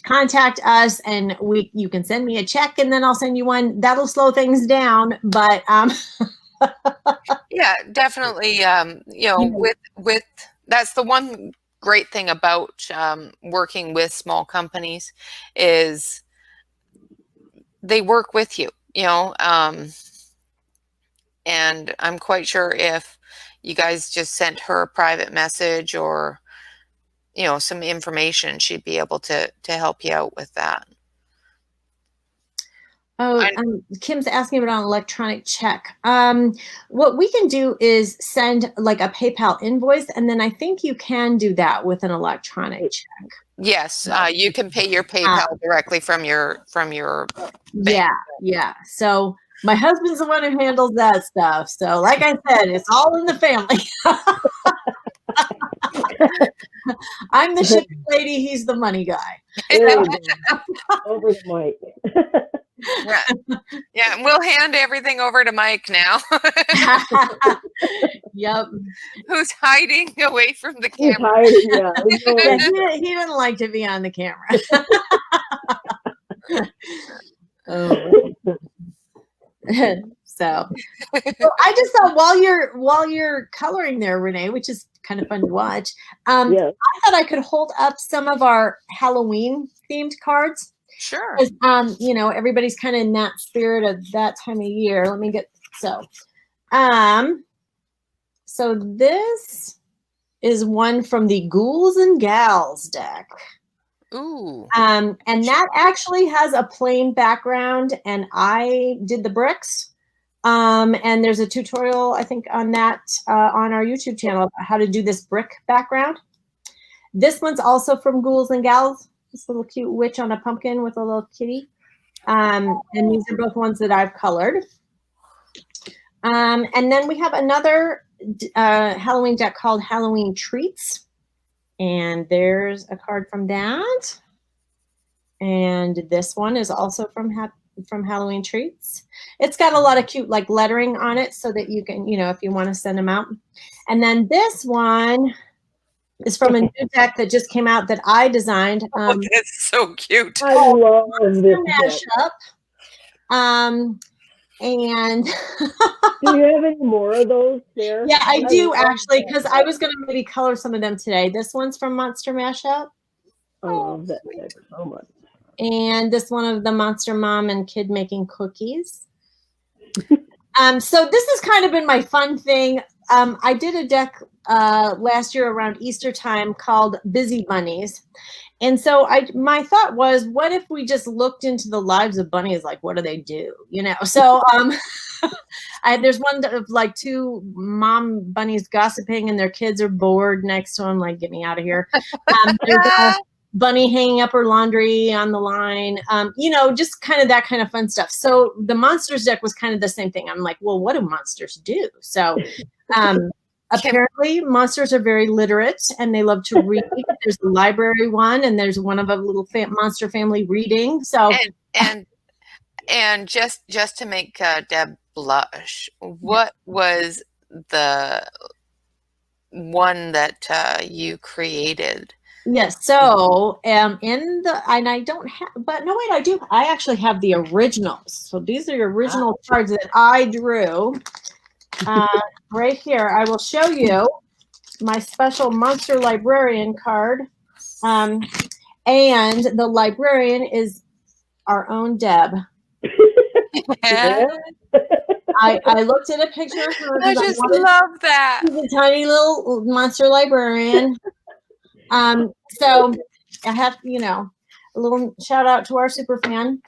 Speaker 2: contact us and you can send me a check and then I'll send you one. That'll slow things down, but
Speaker 1: yeah, definitely. With that's the one great thing about working with small companies is they work with you, and I'm quite sure if you guys just sent her a private message or some information, she'd be able to help you out with that.
Speaker 2: Oh, Kim's asking about an electronic check. What we can do is send like a PayPal invoice, and then I think you can do that with an electronic check.
Speaker 1: Yes, you can pay your PayPal directly from your bank.
Speaker 2: Yeah. So my husband's the one who handles that stuff. So like I said, it's all in the family. I'm the shipping lady. He's the money guy.
Speaker 3: Over the mic.
Speaker 1: Yeah, we'll hand everything over to Mike now.
Speaker 2: Yep.
Speaker 1: Who's hiding away from the camera?
Speaker 2: He didn't like to be on the camera. So I just thought while you're coloring there, Renee, which is kind of fun to watch, I thought I could hold up some of our Halloween themed cards.
Speaker 1: Sure.
Speaker 2: Everybody's kind of in that spirit of that time of year. Let me get so this is one from the Ghouls and Gals deck.
Speaker 1: Ooh.
Speaker 2: And that actually has a plain background, and I did the bricks. And there's a tutorial, I think, on that on our YouTube channel about how to do this brick background. This one's also from Ghouls and Gals. This little cute witch on a pumpkin with a little kitty. And these are both ones that I've colored. And then we have another Halloween deck called Halloween Treats. And there's a card from that. And this one is also from Halloween Treats. It's got a lot of cute like lettering on it so that you can, if you want to send them out. And then this one is from a new deck that just came out that I designed.
Speaker 1: That's so cute.
Speaker 3: I love this
Speaker 2: mashup. And
Speaker 3: do you have any more of those there?
Speaker 2: Yeah, I do actually, because I was going to maybe color some of them today. This one's from Monster Mashup.
Speaker 3: I love that deck so much.
Speaker 2: And this one of the Monster Mom and Kid Making Cookies. So this has kind of been my fun thing. I did a deck last year around Easter time called Busy Bunnies. And so my thought was, what if we just looked into the lives of bunnies? Like, what do they do? You know? So there's one of like two mom bunnies gossiping and their kids are bored next to them, like, get me out of here. There's a bunny hanging up her laundry on the line, you know, just kind of that kind of fun stuff. So the monsters deck was kind of the same thing. I'm like, well, what do monsters do? So apparently monsters are very literate and they love to read. There's the library one, and there's one of a little monster family reading. So
Speaker 1: and just to make Deb blush, what was the one that you created?
Speaker 2: Yes. So and I don't have, but no, wait, I do. I actually have the originals. So these are the original cards that I drew. Right here, I will show you my special Monster Librarian card. And the librarian is our own Deb.
Speaker 1: Yeah.
Speaker 2: I looked at a picture of her.
Speaker 1: I just love that.
Speaker 2: She's a tiny little monster librarian. So I have, you know, a little shout out to our super fan.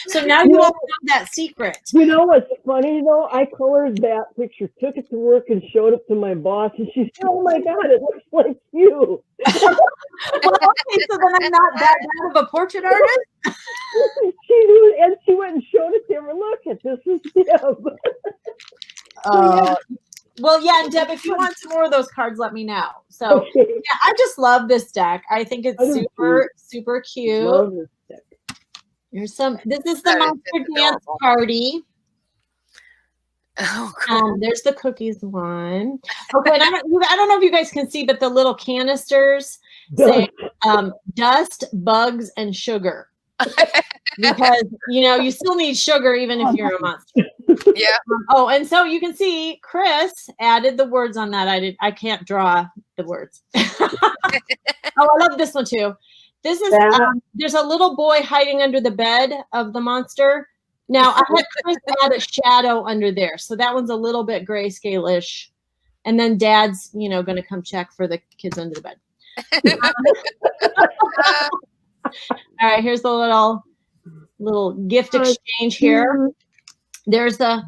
Speaker 2: So now you all know that secret.
Speaker 3: You know what's funny though? I colored that picture, took it to work, and showed it to my boss, and she said, "Oh my God, it looks like you."
Speaker 2: Well, okay, so then I'm not that bad of a portrait artist.
Speaker 3: She went and showed it to her. Look at this is Deb.
Speaker 2: Well, yeah, and Deb, if you want some more of those cards, let me know. So yeah, I just love this deck. I think it's super cute.
Speaker 3: Love this deck.
Speaker 2: Here's some. This is the Monster Dance Party.
Speaker 1: Oh, cool.
Speaker 2: There's the cookies one. Okay, and I don't know if you guys can see, but the little canisters say dust, bugs, and sugar. Because, you know, you still need sugar even if you're a monster.
Speaker 1: Yeah.
Speaker 2: Oh, and so you can see Chris added the words on that. I can't draw the words. Oh, I love this one too. This is there's a little boy hiding under the bed of the monster. Now I had Chris add a shadow under there, so that one's a little bit grayscale-ish. And then Dad's, you know, going to come check for the kids under the bed. All right, here's the little gift exchange here. There's the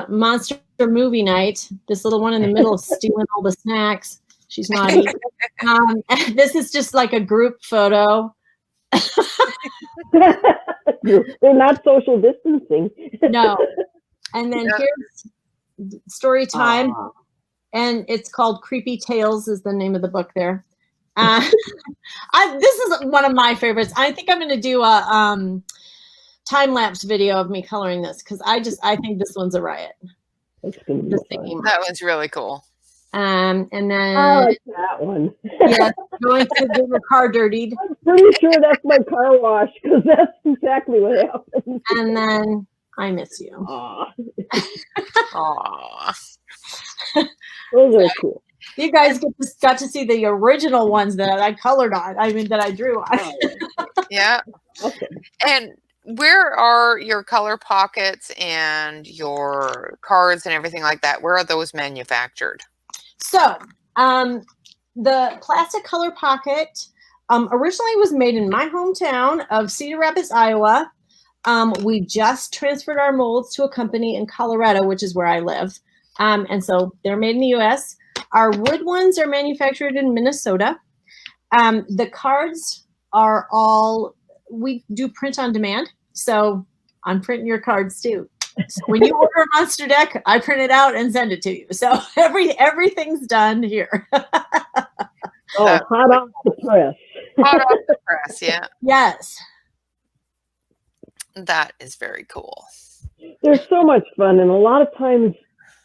Speaker 2: monster movie night. This little one in the middle is stealing all the snacks. She's naughty. This is just like a group photo.
Speaker 3: They're not social distancing.
Speaker 2: No. And then here's story time. And it's called Creepy Tales is the name of the book there. This is one of my favorites. I think I'm going to do a time-lapse video of me coloring this because I think this one's a riot.
Speaker 1: That one's really cool.
Speaker 2: And then
Speaker 3: I like that one.
Speaker 2: Yeah, going to get your car dirtied.
Speaker 3: I'm pretty sure that's my car wash because that's exactly what happened.
Speaker 2: And then I miss you.
Speaker 3: Aww.
Speaker 2: Those are cool. You guys got to see the original ones that I colored on. I mean, that I drew on.
Speaker 1: Yeah. Okay. And where are your color pockets and your cards and everything like that? Where are those manufactured?
Speaker 2: So, the plastic color pocket originally was made in my hometown of Cedar Rapids, Iowa. We just transferred our molds to a company in Colorado, which is where I live. And so they're made in the U.S. Our wood ones are manufactured in Minnesota. The cards are all, we do print on demand. So I'm printing your cards too. So when you order a monster deck, I print it out and send it to you. So everything's done here.
Speaker 3: Hot off the press.
Speaker 1: Hot off the press, yeah.
Speaker 2: Yes.
Speaker 1: That is very cool.
Speaker 3: They're so much fun, and a lot of times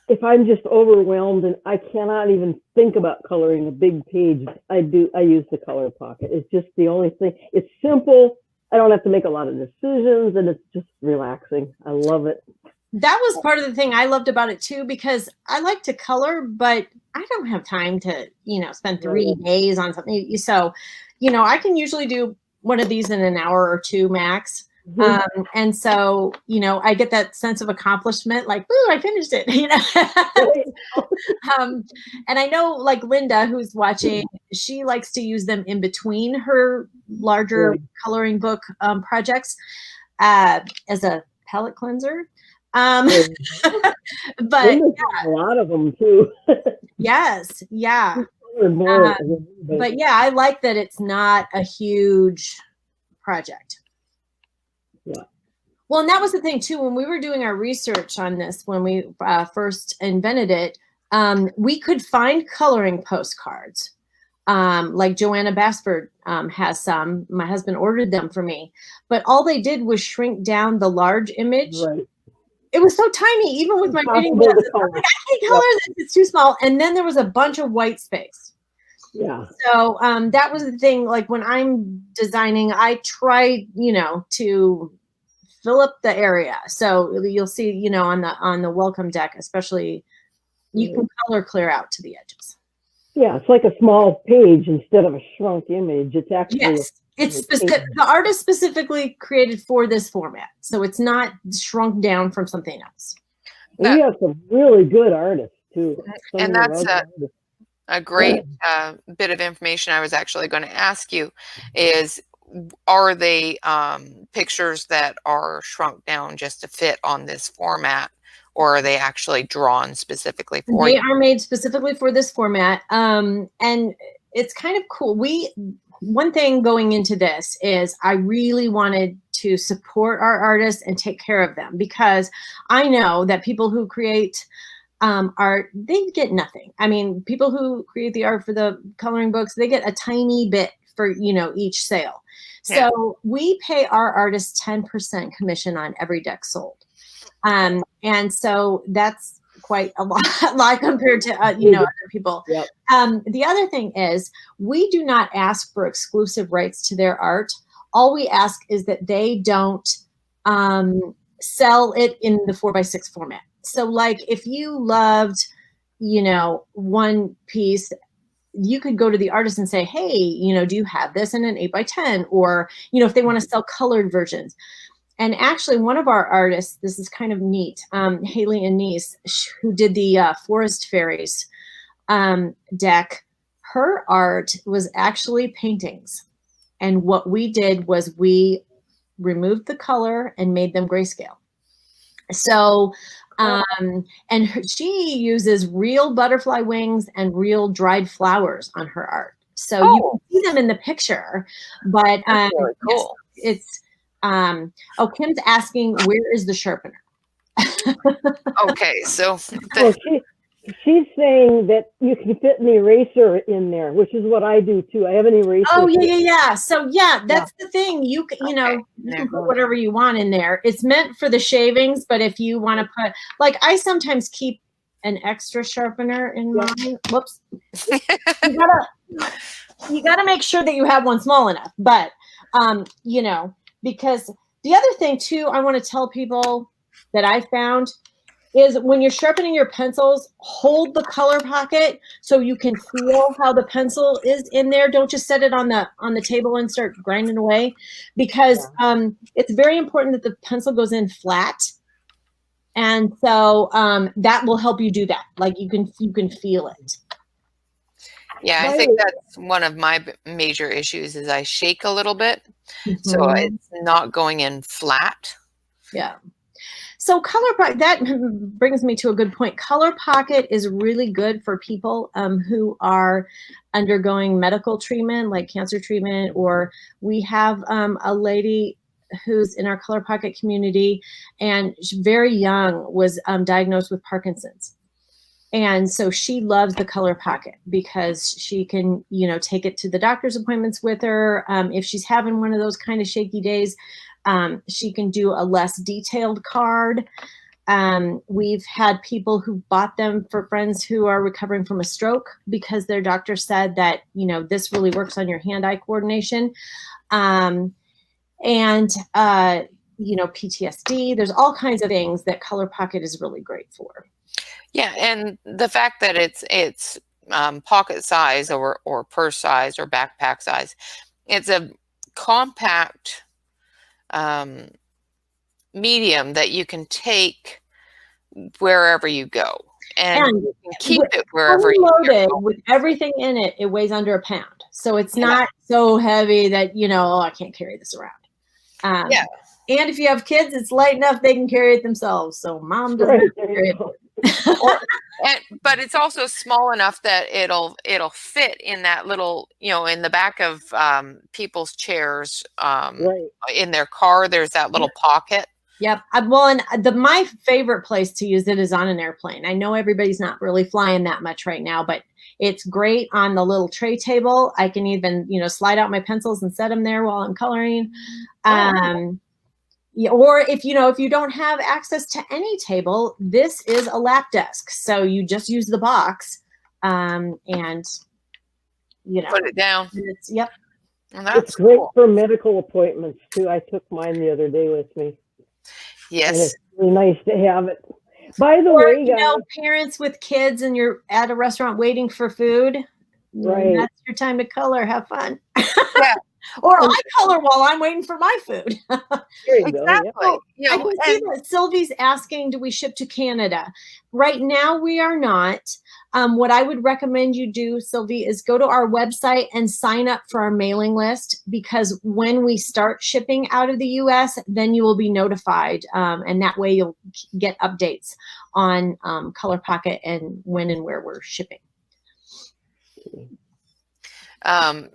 Speaker 3: if I'm just overwhelmed and I cannot even think about coloring a big page, I use the ColorPockit. It's just the only thing. It's simple. I don't have to make a lot of decisions, and it's just relaxing. I love it.
Speaker 2: That was part of the thing I loved about it too, because I like to color, but I don't have time to, spend 3 days on something. So, I can usually do one of these in an hour or two max. And so, I get that sense of accomplishment, like, ooh, I finished it, and I know like Linda, who's watching, she likes to use them in between her larger coloring book projects as a palette cleanser. But
Speaker 3: a lot of them too.
Speaker 2: yes, yeah. But yeah, I like that it's not a huge project.
Speaker 3: Yeah.
Speaker 2: Well, and that was the thing too, when we were doing our research on this, when we first invented it, we could find coloring postcards. Like Joanna Basford has some. My husband ordered them for me, but all they did was shrink down the large image.
Speaker 3: Right.
Speaker 2: It was so tiny, even with my reading glasses. I can't color this, it's too small. And then there was a bunch of white space.
Speaker 3: Yeah.
Speaker 2: So that was the thing. Like when I'm designing, I try, to fill up the area. So you'll see, on the welcome deck, especially, you can color clear out to the edges.
Speaker 3: Yeah, it's like a small page instead of a shrunk image. It's actually
Speaker 2: it's specific. The artist specifically created for this format, so it's not shrunk down from something else.
Speaker 3: We have some really good artists too.
Speaker 1: And that's a great bit of information I was actually going to ask you is, are they pictures that are shrunk down just to fit on this format, or are they actually drawn specifically for you?
Speaker 2: They are made specifically for this format. And it's kind of cool. One thing going into this is I really wanted to support our artists and take care of them, because I know that people who create art, they get nothing. I mean, people who create the art for the coloring books, they get a tiny bit for, each sale.
Speaker 1: Yeah.
Speaker 2: So we pay our artists 10% commission on every deck sold. And so that's quite a lot compared to, other people.
Speaker 3: Yep.
Speaker 2: The other thing is, we do not ask for exclusive rights to their art. All we ask is that they don't sell it in the 4x6 format. So like if you loved, one piece, you could go to the artist and say, hey, do you have this in an 8x10? Or, if they want to sell colored versions. And actually, one of our artists, this is kind of neat, Haley Anise, who did the Forest Fairies deck, her art was actually paintings. And what we did was we removed the color and made them grayscale. So, she uses real butterfly wings and real dried flowers on her art. So you can see them in the picture, but
Speaker 1: really cool.
Speaker 2: Yes, it's, Kim's asking, where is the sharpener?
Speaker 1: Okay, so
Speaker 3: well, she's saying that you can fit an eraser in there, which is what I do too. I have an eraser.
Speaker 2: Oh yeah. So that's the thing. You can put whatever you want in there. It's meant for the shavings, but if you want to put, like, I sometimes keep an extra sharpener in mine. Whoops. you gotta make sure that you have one small enough. But because the other thing too, I want to tell people that I found is when you're sharpening your pencils, hold the ColorPockit so you can feel how the pencil is in there. Don't just set it on the table and start grinding away, because it's very important that the pencil goes in flat. And so that will help you do that. Like you can feel it.
Speaker 1: Yeah, I think that's one of my major issues is I shake a little bit. So it's not going in flat.
Speaker 2: Yeah. So ColorPockit, that brings me to a good point. ColorPockit is really good for people who are undergoing medical treatment, like cancer treatment, or we have a lady who's in our ColorPockit community, and she's very young, was diagnosed with Parkinson's. And so she loves the ColorPockit because she can, take it to the doctor's appointments with her. If she's having one of those kind of shaky days, she can do a less detailed card. We've had people who bought them for friends who are recovering from a stroke because their doctor said that, this really works on your hand-eye coordination. And PTSD, there's all kinds of things that ColorPockit is really great for.
Speaker 1: Yeah, and the fact that it's pocket size or purse size or backpack size, it's a compact medium that you can take wherever you go, and you can keep it wherever you
Speaker 2: loaded
Speaker 1: go.
Speaker 2: with everything in it, it weighs under a pound. So it's
Speaker 1: Yeah.
Speaker 2: not so heavy that, you know, oh, I can't carry this around.
Speaker 1: Yeah.
Speaker 2: And if you have kids, it's light enough they can carry it themselves. So mom doesn't have to carry it.
Speaker 1: But it's also small enough that it'll fit in that little, you know, in the back of people's chairs, in their car. There's that little pocket.
Speaker 2: Yep. Well, and my favorite place to use it is on an airplane. I know everybody's not really flying that much right now, but it's great on the little tray table. I can even, you know, slide out my pencils and set them there while I'm coloring. Or if you don't have access to any table, this is a lap desk. So you just use the box, and you know,
Speaker 1: put it down.
Speaker 2: Yep.
Speaker 1: Well, that's
Speaker 3: it's great
Speaker 1: cool.
Speaker 3: for medical appointments too. I took mine the other day with me.
Speaker 1: Yes.
Speaker 3: And it's really nice to have it. By the way,
Speaker 2: you know, parents with kids and you're at a restaurant waiting for food, that's your time to color. Have fun.
Speaker 1: Yeah.
Speaker 2: Or I color while I'm waiting for my food.
Speaker 3: There you go.
Speaker 1: Exactly.
Speaker 2: I can see that Sylvie's asking, do we ship to Canada? Right now, we are not. What I would recommend you do, Sylvie, is go to our website and sign up for our mailing list, because when we start shipping out of the U.S., then you will be notified, and that way you'll get updates on ColorPockit and when and where we're shipping.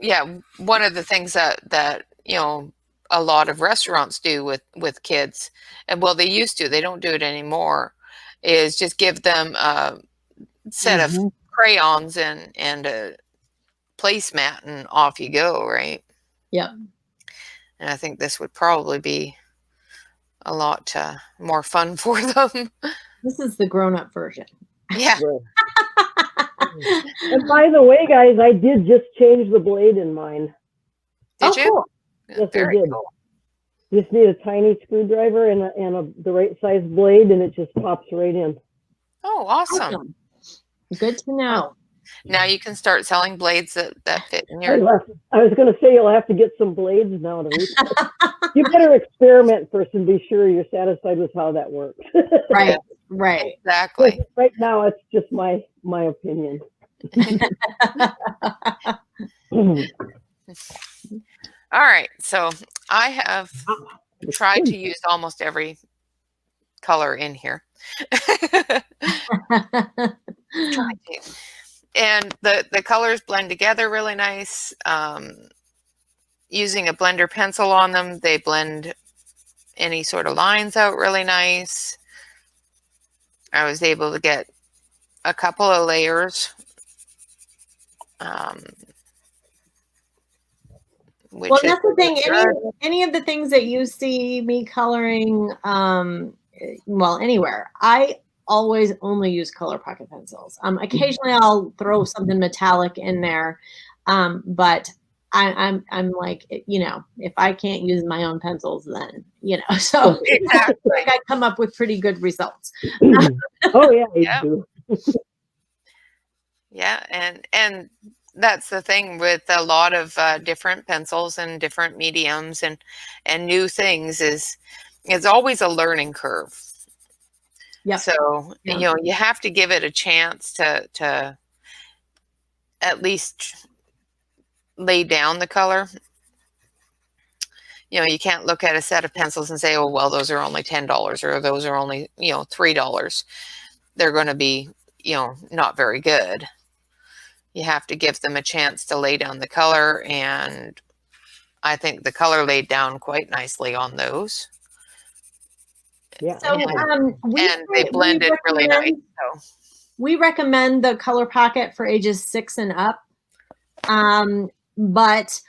Speaker 1: Yeah, one of the things that you know a lot of restaurants do with kids, and well, they used to, they don't do it anymore, is just give them a set of crayons and a placemat, and off you go, right?
Speaker 2: Yeah.
Speaker 1: And I think this would probably be a lot more fun for them.
Speaker 2: This is the grown-up version.
Speaker 1: Yeah.
Speaker 3: And by the way, guys, I did just change the blade in mine.
Speaker 1: Did you?
Speaker 2: Cool.
Speaker 3: Yes, I did. Cool. Just need a tiny screwdriver and the right size blade, and it just pops right in.
Speaker 1: Oh, awesome.
Speaker 2: Good to know.
Speaker 1: Now you can start selling blades that fit in your...
Speaker 3: I was going to say, you'll have to get some blades now to reach. You better experiment first and be sure you're satisfied with how that works.
Speaker 2: Right. Right.
Speaker 1: Exactly.
Speaker 3: Right now, it's just my opinion.
Speaker 1: All right. So I have tried to use almost every color in here. Trying to. And the colors blend together really nice. Using a blender pencil on them, they blend any sort of lines out really nice. I was able to get a couple of layers.
Speaker 2: Well, that's the thing. Any of the things that you see me coloring, well, anywhere, I always only use ColorPockit pencils. Occasionally I'll throw something metallic in there, but I'm like, you know, if I can't use my own pencils, then, you know, so
Speaker 1: exactly.
Speaker 2: I come up with pretty good results.
Speaker 3: Oh yeah, you do.
Speaker 1: Yeah, and that's the thing with a lot of different pencils and different mediums and new things is it's always a learning curve. Yeah. So you know, you have to give it a chance to at least lay down the color. You know, you can't look at a set of pencils and say, oh, well, those are only $10 or those are only, you know, $3. They're going to be, you know, not very good. You have to give them a chance to lay down the color. And I think the color laid down quite nicely on those.
Speaker 2: Yeah. So,
Speaker 1: and they blended really nice. So.
Speaker 2: We recommend the ColorPockit for ages 6 and up. But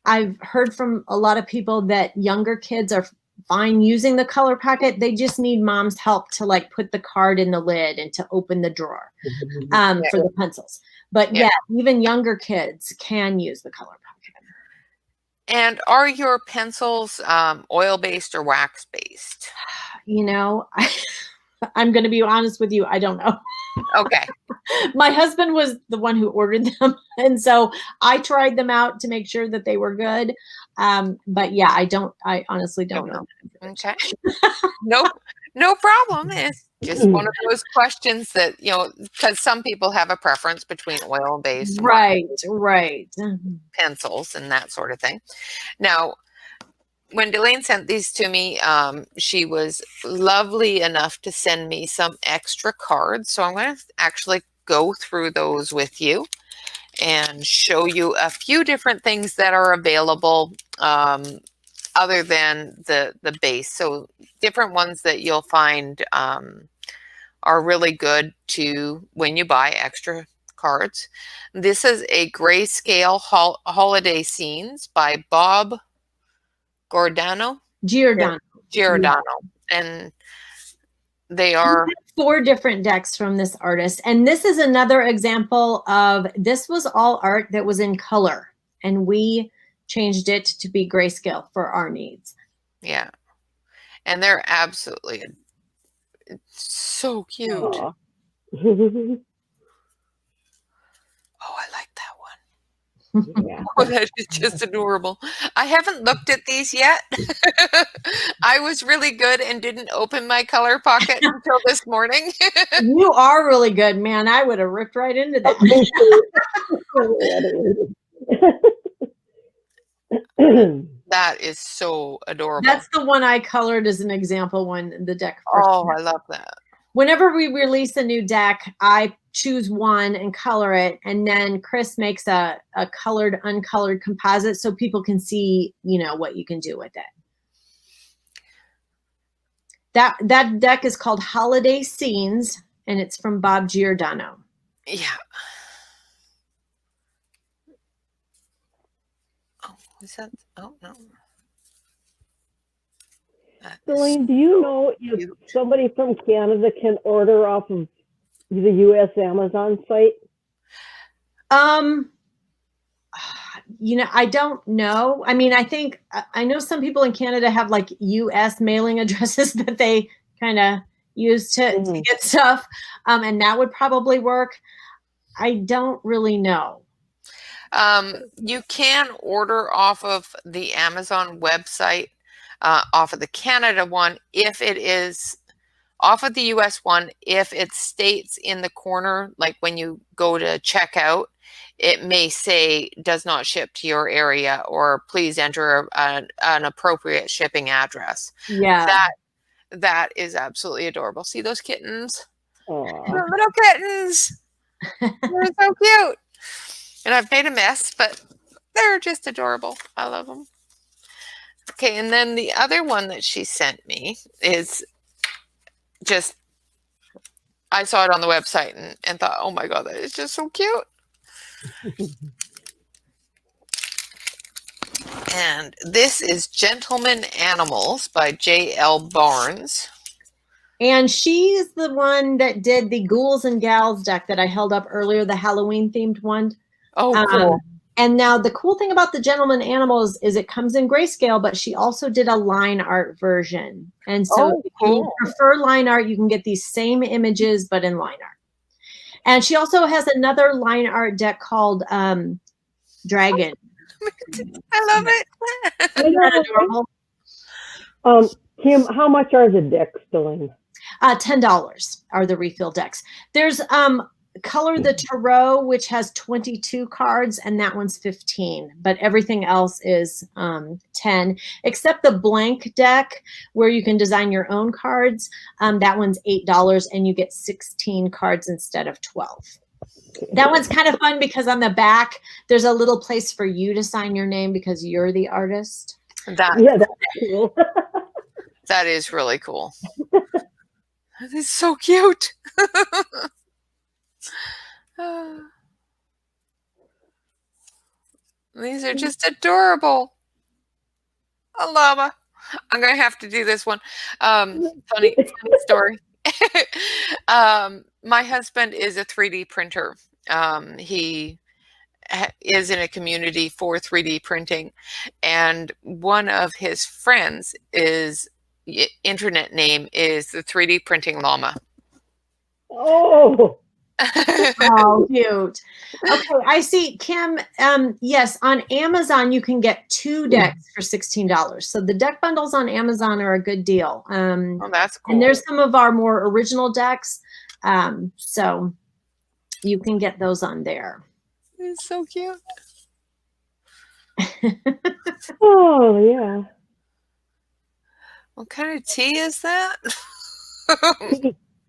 Speaker 2: I've heard from a lot of people that younger kids are fine using the ColorPockit. They just need mom's help to like put the card in the lid and to open the drawer for the pencils. But yeah, even younger kids can use the ColorPockit.
Speaker 1: And are your pencils oil-based or wax-based?
Speaker 2: You know, I'm going to be honest with you. I don't know.
Speaker 1: Okay.
Speaker 2: My husband was the one who ordered them. And so I tried them out to make sure that they were good. But yeah, I honestly don't know.
Speaker 1: Okay. Nope. No problem. It's just one of those questions that, because some people have a preference between oil-based
Speaker 2: Right, right.
Speaker 1: pencils and that sort of thing. Now, when Delane sent these to me, she was lovely enough to send me some extra cards. So I'm going to actually go through those with you and show you a few different things that are available other than the base. So different ones that you'll find are really good to when you buy extra cards. This is a grayscale holiday scenes by Bob Giordano.
Speaker 2: Giordano.
Speaker 1: Yeah. And they are
Speaker 2: 4 different decks from this artist. And this is another example of, this was all art that was in color, and we changed it to be grayscale for our needs.
Speaker 1: Yeah. And they're absolutely so cute.
Speaker 3: Aw.
Speaker 1: Oh, I like that one.
Speaker 3: Yeah.
Speaker 1: Oh, that is just adorable. I haven't looked at these yet. I was really good and didn't open my ColorPockit until this morning.
Speaker 2: You are really good, man. I would have ripped right into that.
Speaker 1: That is so adorable.
Speaker 2: That's the one I colored as an example when the deck first
Speaker 1: Oh, I love that.
Speaker 2: Whenever we release a new deck, I choose one and color it, and then Chris makes a colored, uncolored composite so people can see, what you can do with it. That deck is called Holiday Scenes, and it's from Bob Giordano.
Speaker 1: Yeah. Oh, is that? Oh, no.
Speaker 3: Delane, do you know if somebody from Canada can order off of the U.S. Amazon site?
Speaker 2: I don't know. I mean, I know some people in Canada have like U.S. mailing addresses that they kind of use to get stuff, and that would probably work. I don't really know.
Speaker 1: You can order off of the Amazon website, off of the Canada one, if it is off of the US one, if it states in the corner, like when you go to checkout, it may say does not ship to your area, or please enter an appropriate shipping address.
Speaker 2: Yeah.
Speaker 1: That is absolutely adorable. See those kittens?
Speaker 3: Aww.
Speaker 1: The little kittens. They're so cute. And I've made a mess, but they're just adorable. I love them. Okay, and then the other one that she sent me is just, I saw it on the website and thought, oh my God, that is just so cute. And this is Gentleman Animals by J.L. Barnes.
Speaker 2: And she's the one that did the Ghouls and Gals deck that I held up earlier, the Halloween themed one.
Speaker 1: Oh, cool.
Speaker 2: And now the cool thing about the Gentleman Animals is it comes in grayscale, but she also did a line art version. And so if you prefer line art, you can get these same images, but in line art. And she also has another line art deck called Dragon.
Speaker 1: I love it.
Speaker 2: Isn't that adorable?
Speaker 3: Kim, how much are the decks, Delane?
Speaker 2: $10 are the refill decks. There's Color the Tarot, which has 22 cards, and that one's 15, but everything else is 10, except the blank deck where you can design your own cards. That one's $8, and you get 16 cards instead of 12. That one's kind of fun because on the back, there's a little place for you to sign your name because you're the artist.
Speaker 3: That's cool.
Speaker 1: That is really cool. That is so cute. These are just adorable. A llama. I'm going to have to do this one. Funny story. My husband is a 3D printer. He is in a community for 3D printing, and one of his friends is internet name is the 3D printing llama.
Speaker 3: Oh,
Speaker 2: Oh, cute. Okay, I see, Kim. Yes, on Amazon you can get 2 decks for $16. So the deck bundles on Amazon are a good deal.
Speaker 1: Oh, that's cool.
Speaker 2: And there's some of our more original decks. So you can get those on there.
Speaker 1: It's so cute.
Speaker 3: Oh, yeah.
Speaker 1: What kind of tea is that?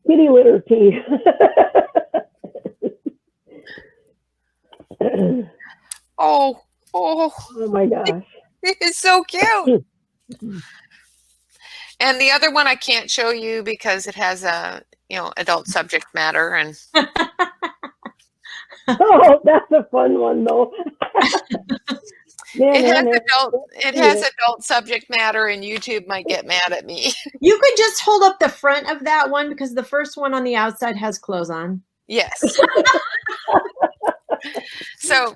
Speaker 3: Kitty litter tea.
Speaker 1: Oh,
Speaker 3: Oh my gosh.
Speaker 1: it's so cute. And the other one I can't show you because it has a, adult subject matter, and
Speaker 3: Oh, that's a fun one though.
Speaker 1: it has adult subject matter, and YouTube might get mad at me.
Speaker 2: You could just hold up the front of that one because the first one on the outside has clothes on.
Speaker 1: Yes. So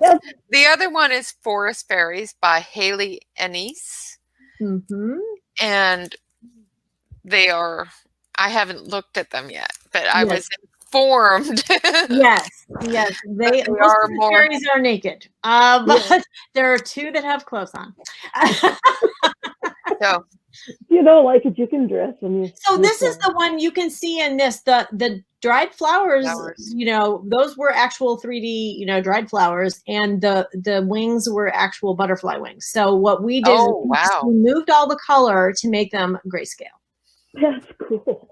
Speaker 1: the other one is Forest Fairies by Haley Anise.
Speaker 2: Mm-hmm.
Speaker 1: And I haven't looked at them yet, but I was informed.
Speaker 2: Yes. They are more. Fairies are naked, but there are 2 that have clothes on.
Speaker 1: So
Speaker 3: if you don't like it, you can dress them.
Speaker 2: So this is the one you can see in this. The dried flowers, those were actual 3D, dried flowers, and the wings were actual butterfly wings. So what we did is we moved all the color to make them grayscale.
Speaker 3: That's cool.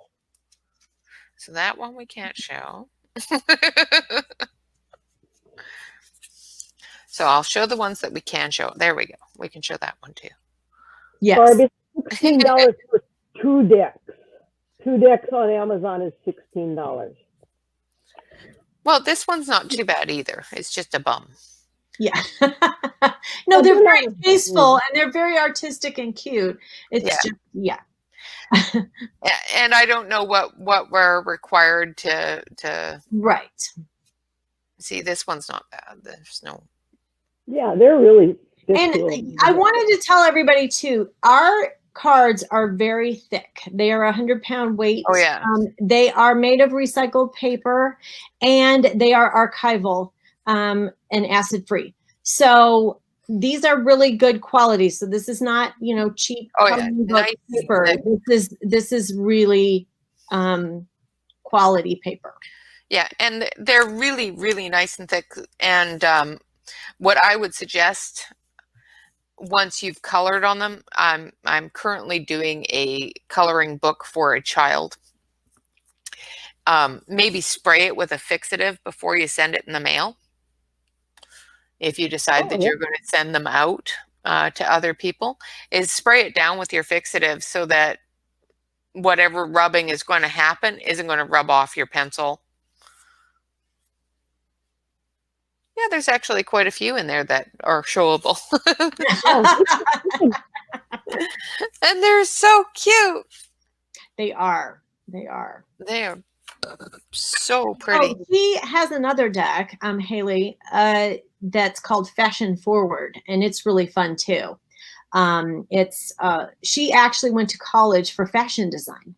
Speaker 1: So that one we can't show. So I'll show the ones that we can show. There we go. We can show that one too.
Speaker 2: Yes.
Speaker 3: Barbie, $16 for 2 decks. 2 decks on Amazon is $16.
Speaker 1: Well, this one's not too bad either. It's just a bum.
Speaker 2: Yeah. No, they're very tasteful and they're very artistic and cute. It's just,
Speaker 1: And I don't know what we're required to
Speaker 2: right.
Speaker 1: See, this one's not bad. There's no.
Speaker 3: Yeah, they're really.
Speaker 2: And I wanted to tell everybody too, our cards are very thick. They are 100-pound weight.
Speaker 1: Oh yeah.
Speaker 2: They are made of recycled paper, and they are archival and acid free. So these are really good quality. So this is not, cheap nice paper. This is really quality paper.
Speaker 1: Yeah, and they're really, really nice and thick. And what I would suggest, once you've colored on them, I'm currently doing a coloring book for a child. Maybe spray it with a fixative before you send it in the mail. If you decide that you're going to send them out to other people, is spray it down with your fixative so that whatever rubbing is going to happen isn't going to rub off your pencil. Yeah, there's actually quite a few in there that are showable. And they're so cute.
Speaker 2: They are.
Speaker 1: They are so pretty.
Speaker 2: Oh, he has another deck, Haley, that's called Fashion Forward, and it's really fun too. She actually went to college for fashion design.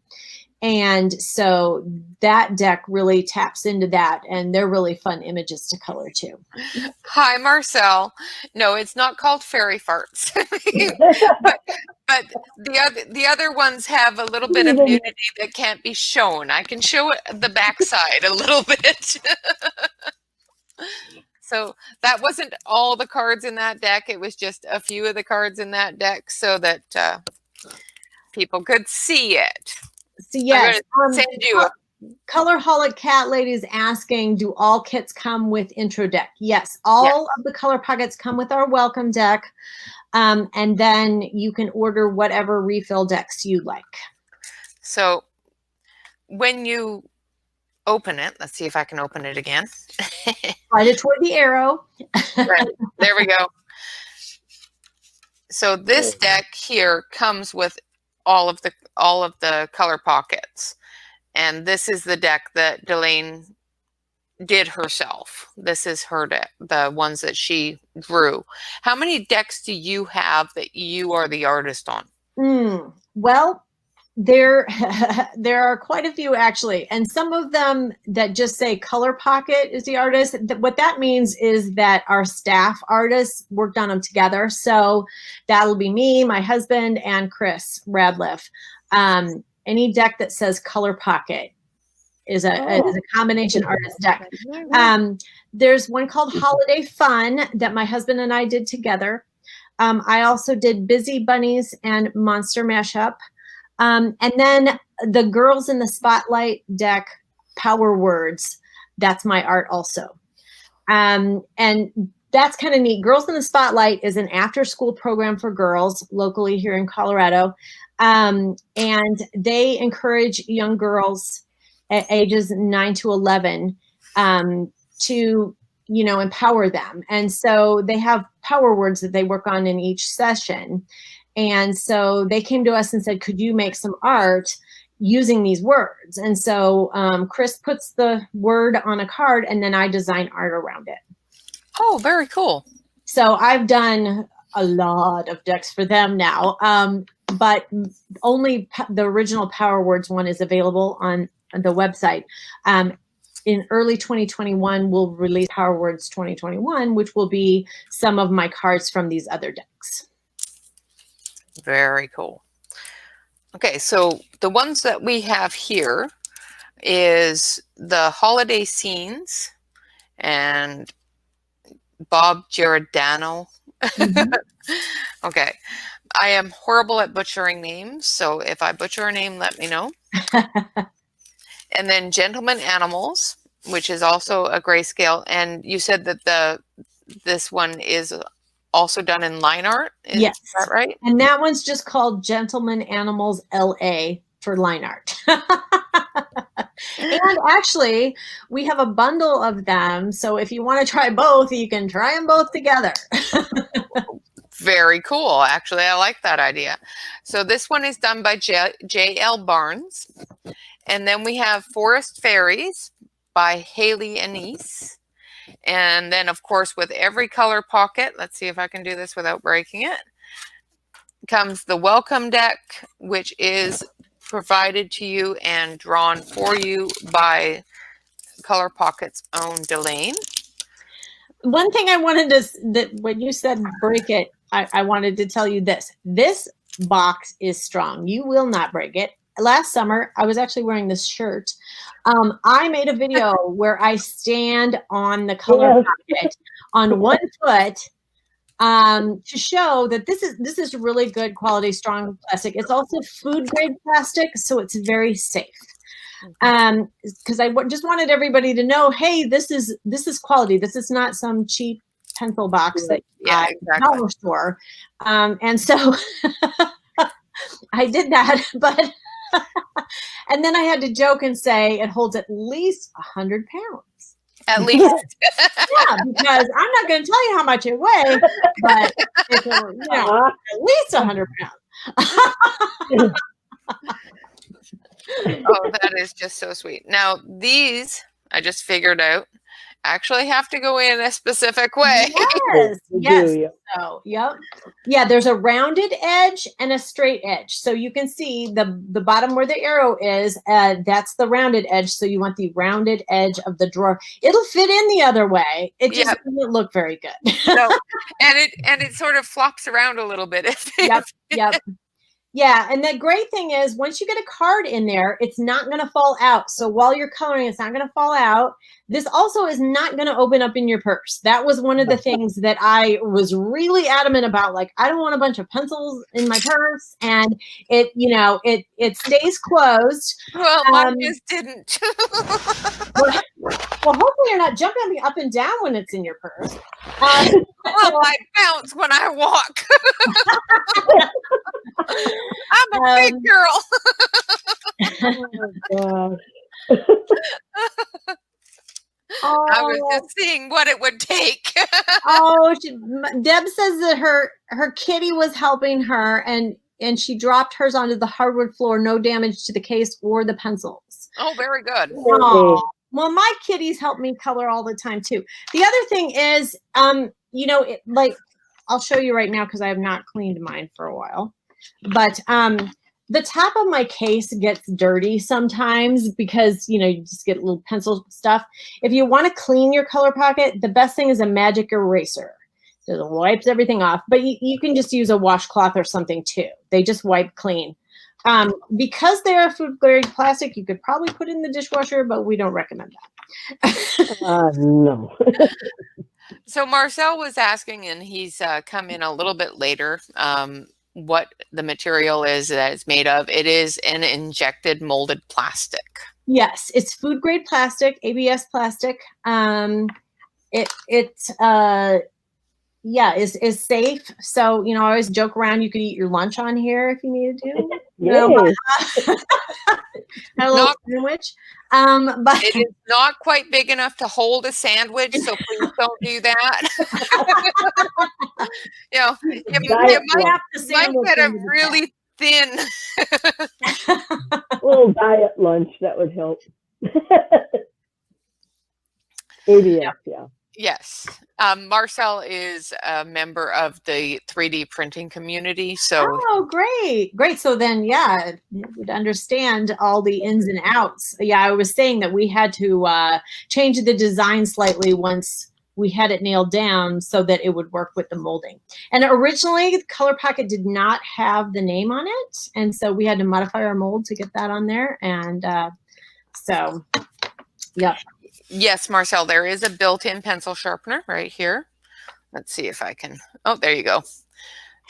Speaker 2: And so that deck really taps into that, and they're really fun images to color too.
Speaker 1: Hi, Marcel. No, it's not called fairy farts. but the other ones have a little bit of nudity that can't be shown. I can show the backside a little bit. So that wasn't all the cards in that deck. It was just a few of the cards in that deck so that people could see it.
Speaker 2: So yes,
Speaker 1: send you
Speaker 2: Colorholic Cat Lady is asking, do all kits come with intro deck? Yes, all of the ColorPockits come with our welcome deck. And then you can order whatever refill decks you like.
Speaker 1: So when you open it, let's see if I can open it again.
Speaker 2: Slide it toward the arrow.
Speaker 1: Right, there we go. So this deck here comes with all of the ColorPockits, and this is the deck that Delane did herself. This is her deck, the ones that she drew. How many decks do you have that you are the artist on?
Speaker 2: Well, There, there are quite a few actually, and some of them that just say ColorPockit is the artist. What that means is that our staff artists worked on them together. So that'll be me, my husband, and Chris Radliff. Any deck that says ColorPockit is a combination artist deck. There's one called Holiday Fun that my husband and I did together. I also did Busy Bunnies and Monster Mashup. And then the Girls in the Spotlight deck, Power Words, that's my art also. And that's kind of neat. Girls in the Spotlight is an after-school program for girls locally here in Colorado. And they encourage young girls at ages 9 to 11 to, empower them. And so they have power words that they work on in each session. And so they came to us and said, could you make some art using these words? And so Chris puts the word on a card and then I design art around it.
Speaker 1: Oh, very cool.
Speaker 2: So I've done a lot of decks for them now, but only the original Power Words one is available on the website. In early 2021, we'll release Power Words 2021, which will be some of my cards from these other decks.
Speaker 1: Very cool. Okay, so the ones that we have here is the holiday scenes and Bob Giordano.
Speaker 2: Mm-hmm.
Speaker 1: Okay, I am horrible at butchering names, so if I butcher a name, let me know. And then Gentleman Animals, which is also a grayscale. And you said that this one is also done in line art.
Speaker 2: Yes.
Speaker 1: Is that right?
Speaker 2: And that one's just called Gentleman Animals LA for line art. And actually, we have a bundle of them. So if you want to try both, you can try them both together.
Speaker 1: Very cool. Actually, I like that idea. So this one is done by J.L. Barnes. And then we have Forest Fairies by Haley Anise. And then, of course, with every ColorPockit, let's see if I can do this without breaking it, comes the welcome deck, which is provided to you and drawn for you by ColorPockit's own Delane.
Speaker 2: One thing I wanted to, when you said break it, I wanted to tell you this. This box is strong. You will not break it. Last summer, I was actually wearing this shirt. I made a video where I stand on the ColorPockit on one foot to show that this is really good quality, strong plastic. It's also food grade plastic, so it's very safe. Because I just wanted everybody to know, hey, this is quality. This is not some cheap pencil box that dollar store. And so I did that, but and then I had to joke and say it holds at least 100 pounds.
Speaker 1: At least.
Speaker 2: Yeah, because I'm not going to tell you how much it weighs, but it's at least 100 pounds.
Speaker 1: Oh, that is just so sweet. Now, these, I just figured out, actually have to go in a specific way.
Speaker 2: Yes. So, yep. Yeah, there's a rounded edge and a straight edge. So you can see the bottom where the arrow is, that's the rounded edge. So you want the rounded edge of the drawer. It'll fit in the other way. It just doesn't look very good.
Speaker 1: No. And it sort of flops around a little bit.
Speaker 2: Yep. Yeah, and the great thing is once you get a card in there, it's not going to fall out. So while you're coloring, it's not going to fall out. This also is not going to open up in your purse. That was one of the things that I was really adamant about. Like, I don't want a bunch of pencils in my purse, and it stays closed.
Speaker 1: Well, mine just didn't.
Speaker 2: Well, hopefully you're not jumping up and down when it's in your purse.
Speaker 1: Well, I bounce when I walk. I'm a big girl.
Speaker 3: Oh,
Speaker 1: I was just seeing what it would take.
Speaker 2: Deb says that her kitty was helping her and she dropped hers onto the hardwood floor. No damage to the case or the pencils.
Speaker 1: Oh, very good.
Speaker 2: Oh. Well, my kitties help me color all the time too. The other thing is, like I'll show you right now because I have not cleaned mine for a while. But the top of my case gets dirty sometimes because, you know, you just get little pencil stuff. If you want to clean your ColorPockit, the best thing is a magic eraser. It wipes everything off, but you can just use a washcloth or something too. They just wipe clean. Because they are food grade plastic, you could probably put it in the dishwasher, but we don't recommend that.
Speaker 3: No.
Speaker 1: So Marcel was asking, and he's come in a little bit later, what the material is that it's made of. It is an injected molded plastic.
Speaker 2: Yes, it's food grade plastic, ABS plastic. Yeah, is safe. So, you know, I always joke around, you could eat your lunch on here if you needed to. You know, a little sandwich. But
Speaker 1: it is not quite big enough to hold a sandwich, so please don't do that. You know, you might get a really thin.
Speaker 3: A little diet lunch, that would help. ABS, yeah.
Speaker 1: Yes. Marcel is a member of the 3D printing community. So
Speaker 2: great. So then, yeah, you would understand all the ins and outs. Yeah, I was saying that we had to change the design slightly once we had it nailed down so that it would work with the molding. And originally, ColorPockit did not have the name on it. And so we had to modify our mold to get that on there. And so, yeah.
Speaker 1: Yes, Marcel, there is a built-in pencil sharpener right here. Let's see if I can. Oh, there you go.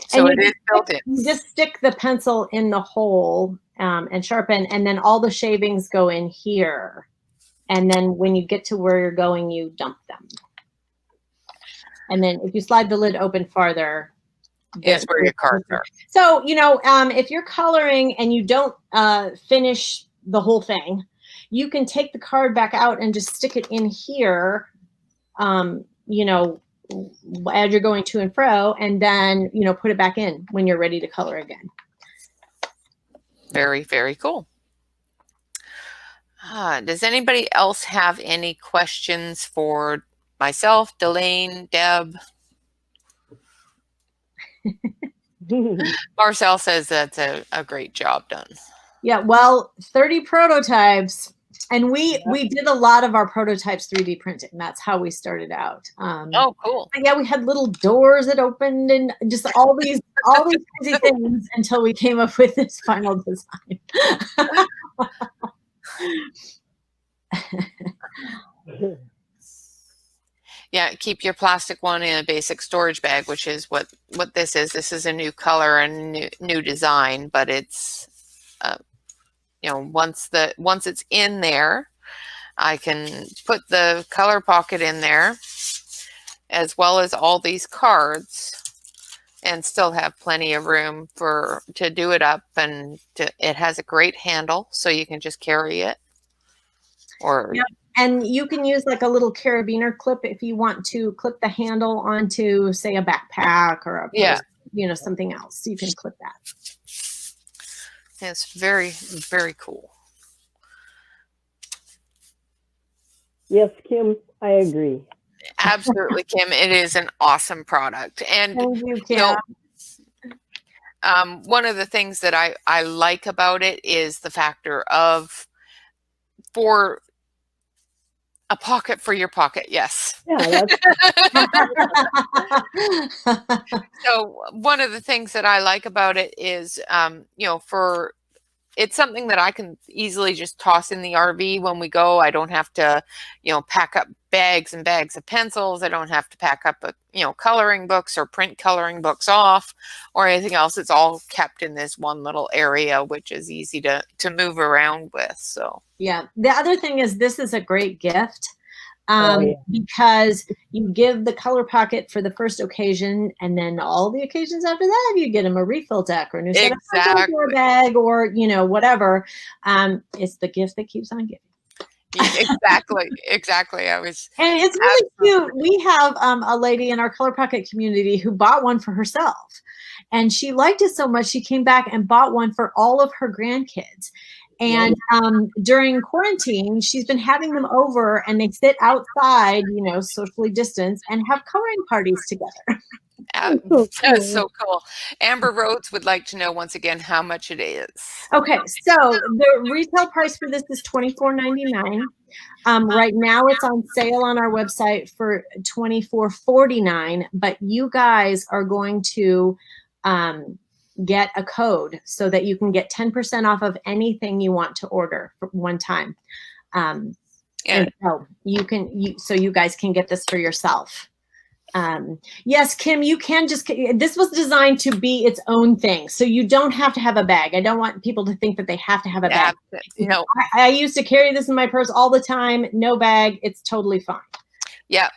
Speaker 1: So it is built in.
Speaker 2: You just stick the pencil in the hole and sharpen, and then all the shavings go in here. And then when you get to where you're going, you dump them. And then if you slide the lid open farther,
Speaker 1: is where your cards are.
Speaker 2: So, you know, if you're coloring and you don't finish the whole thing, you can take the card back out and just stick it in here, you know, as you're going to and fro, and then, you know, put it back in when you're ready to color again.
Speaker 1: Very, very cool. Does anybody else have any questions for myself, Delane, Deb? Marcel says that's a great job done.
Speaker 2: Yeah, well, 30 prototypes. And we did a lot of our prototypes 3D printing. That's how we started out.
Speaker 1: Oh, cool.
Speaker 2: Yeah, we had little doors that opened and just all these crazy things until we came up with this final design. Yeah,
Speaker 1: keep your plastic one in a basic storage bag, which is what this is. This is a new color and new design, but it's you know, once it's in there, I can put the ColorPockit in there as well as all these cards and still have plenty of room to do it up, and it has a great handle, so you can just carry it. Or
Speaker 2: yeah. And you can use like a little carabiner clip if you want to clip the handle onto, say, a backpack or you know, something else. You can clip that.
Speaker 1: It's very, very cool.
Speaker 3: Yes, Kim, I agree.
Speaker 1: Absolutely, Kim. It is an awesome product. And
Speaker 2: thank you, Kim.
Speaker 1: You know, one of the things that I like about it is the factor of for a pocket for your pocket. Yes.
Speaker 3: Yeah.
Speaker 1: So one of the things that I like about it is, you know, it's something that I can easily just toss in the RV when we go. I don't have to, you know, pack up bags and bags of pencils. I don't have to pack up, you know, coloring books or print coloring books off or anything else. It's all kept in this one little area, which is easy to move around with. So
Speaker 2: yeah. The other thing is this is a great gift. Because you give the ColorPockit for the first occasion, and then all the occasions after that, you get them a refill deck or a new set of pencils or a bag or, you know, whatever. It's the gift that keeps on giving.
Speaker 1: Exactly. And
Speaker 2: it's really cute. We have a lady in our ColorPockit community who bought one for herself, and she liked it so much she came back and bought one for all of her grandkids. And during quarantine, she's been having them over, and they sit outside, you know, socially distanced, and have coloring parties together.
Speaker 3: That's so
Speaker 1: That's
Speaker 3: cool.
Speaker 1: so cool. Amber Rhodes would like to know once again how much it is.
Speaker 2: Okay, so the retail price for this is $24.99. Right now it's on sale on our website for $24.49, but you guys are going to get a code so that you can get 10% off of anything you want to order for one time. And so you guys can get this for yourself. Yes, Kim, you can this was designed to be its own thing. So you don't have to have a bag. I don't want people to think that they have to have a bag.
Speaker 1: No.
Speaker 2: I used to carry this in my purse all the time. No bag. It's totally fine.
Speaker 1: Yeah.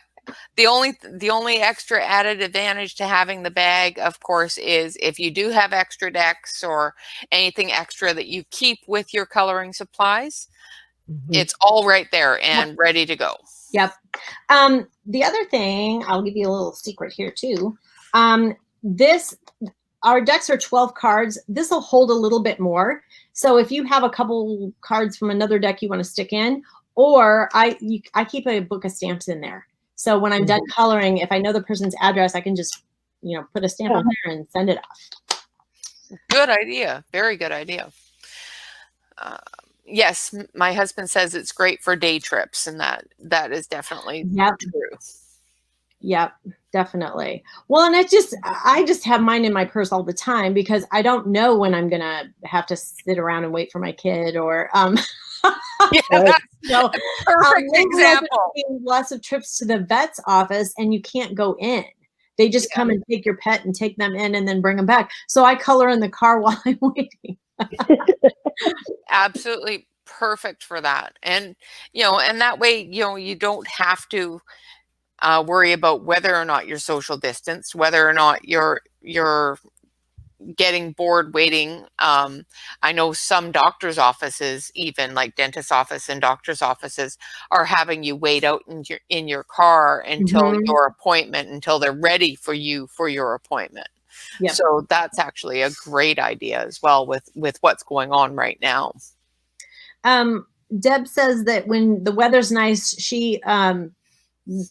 Speaker 1: The only extra added advantage to having the bag, of course, is if you do have extra decks or anything extra that you keep with your coloring supplies, it's all right there and ready to go.
Speaker 2: Yep. The other thing, I'll give you a little secret here too. Our decks are 12 cards. This will hold a little bit more. So if you have a couple cards from another deck you want to stick in, or I keep a book of stamps in there. So when I'm done coloring, if I know the person's address, I can just, put a stamp on there and send it off.
Speaker 1: Good idea. Very good idea. Yes, my husband says it's great for day trips, and that is definitely true.
Speaker 2: Yep, definitely. Well, and I just have mine in my purse all the time because I don't know when I'm gonna have to sit around and wait for my kid or
Speaker 1: yeah, that's perfect example.
Speaker 2: Lots of trips to the vet's office and you can't go in. They just come and take your pet and take them in and then bring them back. So I color in the car while I'm waiting.
Speaker 1: Absolutely perfect for that. And, and that way, you don't have to worry about whether or not you're social distanced, whether or not you're getting bored waiting. I know some doctors' offices, even like dentist office and doctor's offices, are having you wait out in your car until your appointment, until they're ready for you for your appointment. Yep. So that's actually a great idea as well with what's going on right now.
Speaker 2: Deb says that when the weather's nice, she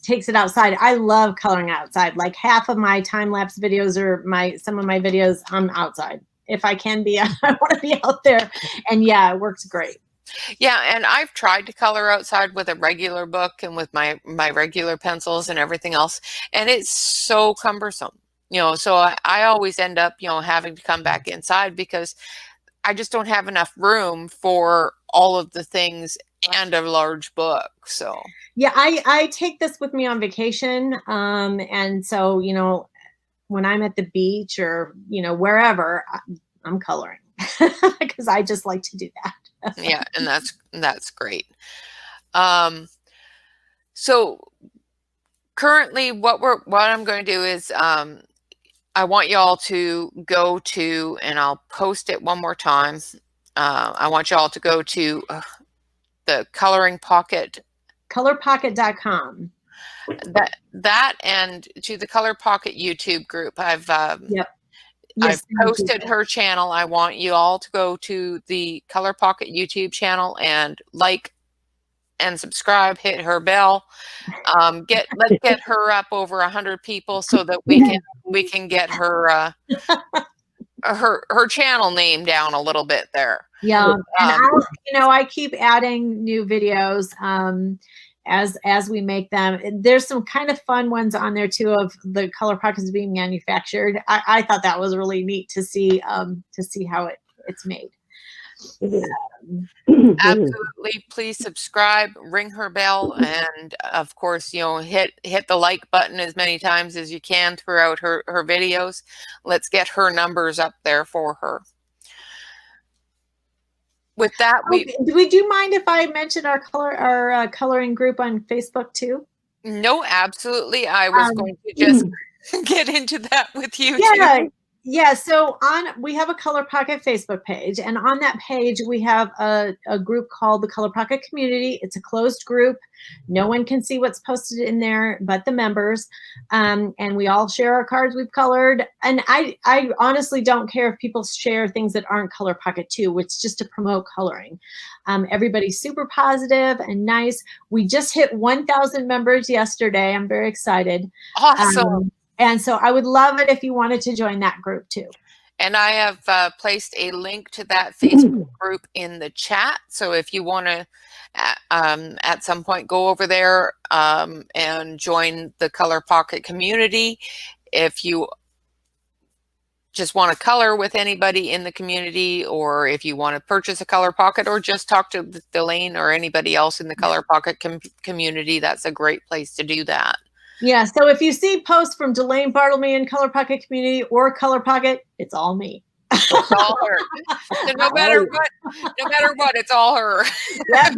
Speaker 2: takes it outside. I love coloring outside. Like half of my time-lapse videos or some of my videos, I'm outside. If I can be, I want to be out there. And yeah, it works great.
Speaker 1: Yeah, and I've tried to color outside with a regular book and with my regular pencils and everything else, and it's so cumbersome. So I always end up, having to come back inside because I just don't have enough room for all of the things and a large book. So
Speaker 2: yeah, I take this with me on vacation. And so, when I'm at the beach or, wherever, I'm coloring because I just like to do that.
Speaker 1: Yeah. And that's great. So currently what I'm going to do is, I want y'all to go to, and I'll post it one more time. I want y'all to go to the ColorPockit.
Speaker 2: ColorPockit.com.
Speaker 1: That and to the ColorPockit YouTube group. I've posted her channel. I want you all to go to the ColorPockit YouTube channel and like and subscribe, hit her bell. Let's get her up over 100 people so that we can get her her channel name down a little bit there.
Speaker 2: Yeah, and I keep adding new videos as we make them. There's some kind of fun ones on there too of the ColorPockets being manufactured. I thought that was really neat to see how it's made.
Speaker 1: Absolutely. Please subscribe, ring her bell, and of course, hit the like button as many times as you can throughout her videos. Let's get her numbers up there for her. With that,
Speaker 2: would you mind if I mentioned our coloring group on Facebook too?
Speaker 1: No, absolutely. I was going to just get into that with you too.
Speaker 2: Yeah, so we have a ColorPockit Facebook page, and on that page we have a group called the ColorPockit Community. It's a closed group. No one can see what's posted in there but the members, and we all share our cards we've colored. And I honestly don't care if people share things that aren't ColorPockit too, it's just to promote coloring. Everybody's super positive and nice. We just hit 1,000 members yesterday. I'm very excited.
Speaker 1: Awesome.
Speaker 2: And so I would love it if you wanted to join that group too.
Speaker 1: And I have placed a link to that Facebook group in the chat. So if you want to, at some point, go over there and join the ColorPockit community. If you just want to color with anybody in the community, or if you want to purchase a ColorPockit, or just talk to Delaine or anybody else in the ColorPockit community, that's a great place to do that.
Speaker 2: Yeah, so if you see posts from Delaine Bartlemy in ColorPockit community or ColorPockit, it's all me.
Speaker 1: It's all her. So no matter what, it's all her.
Speaker 2: Yep.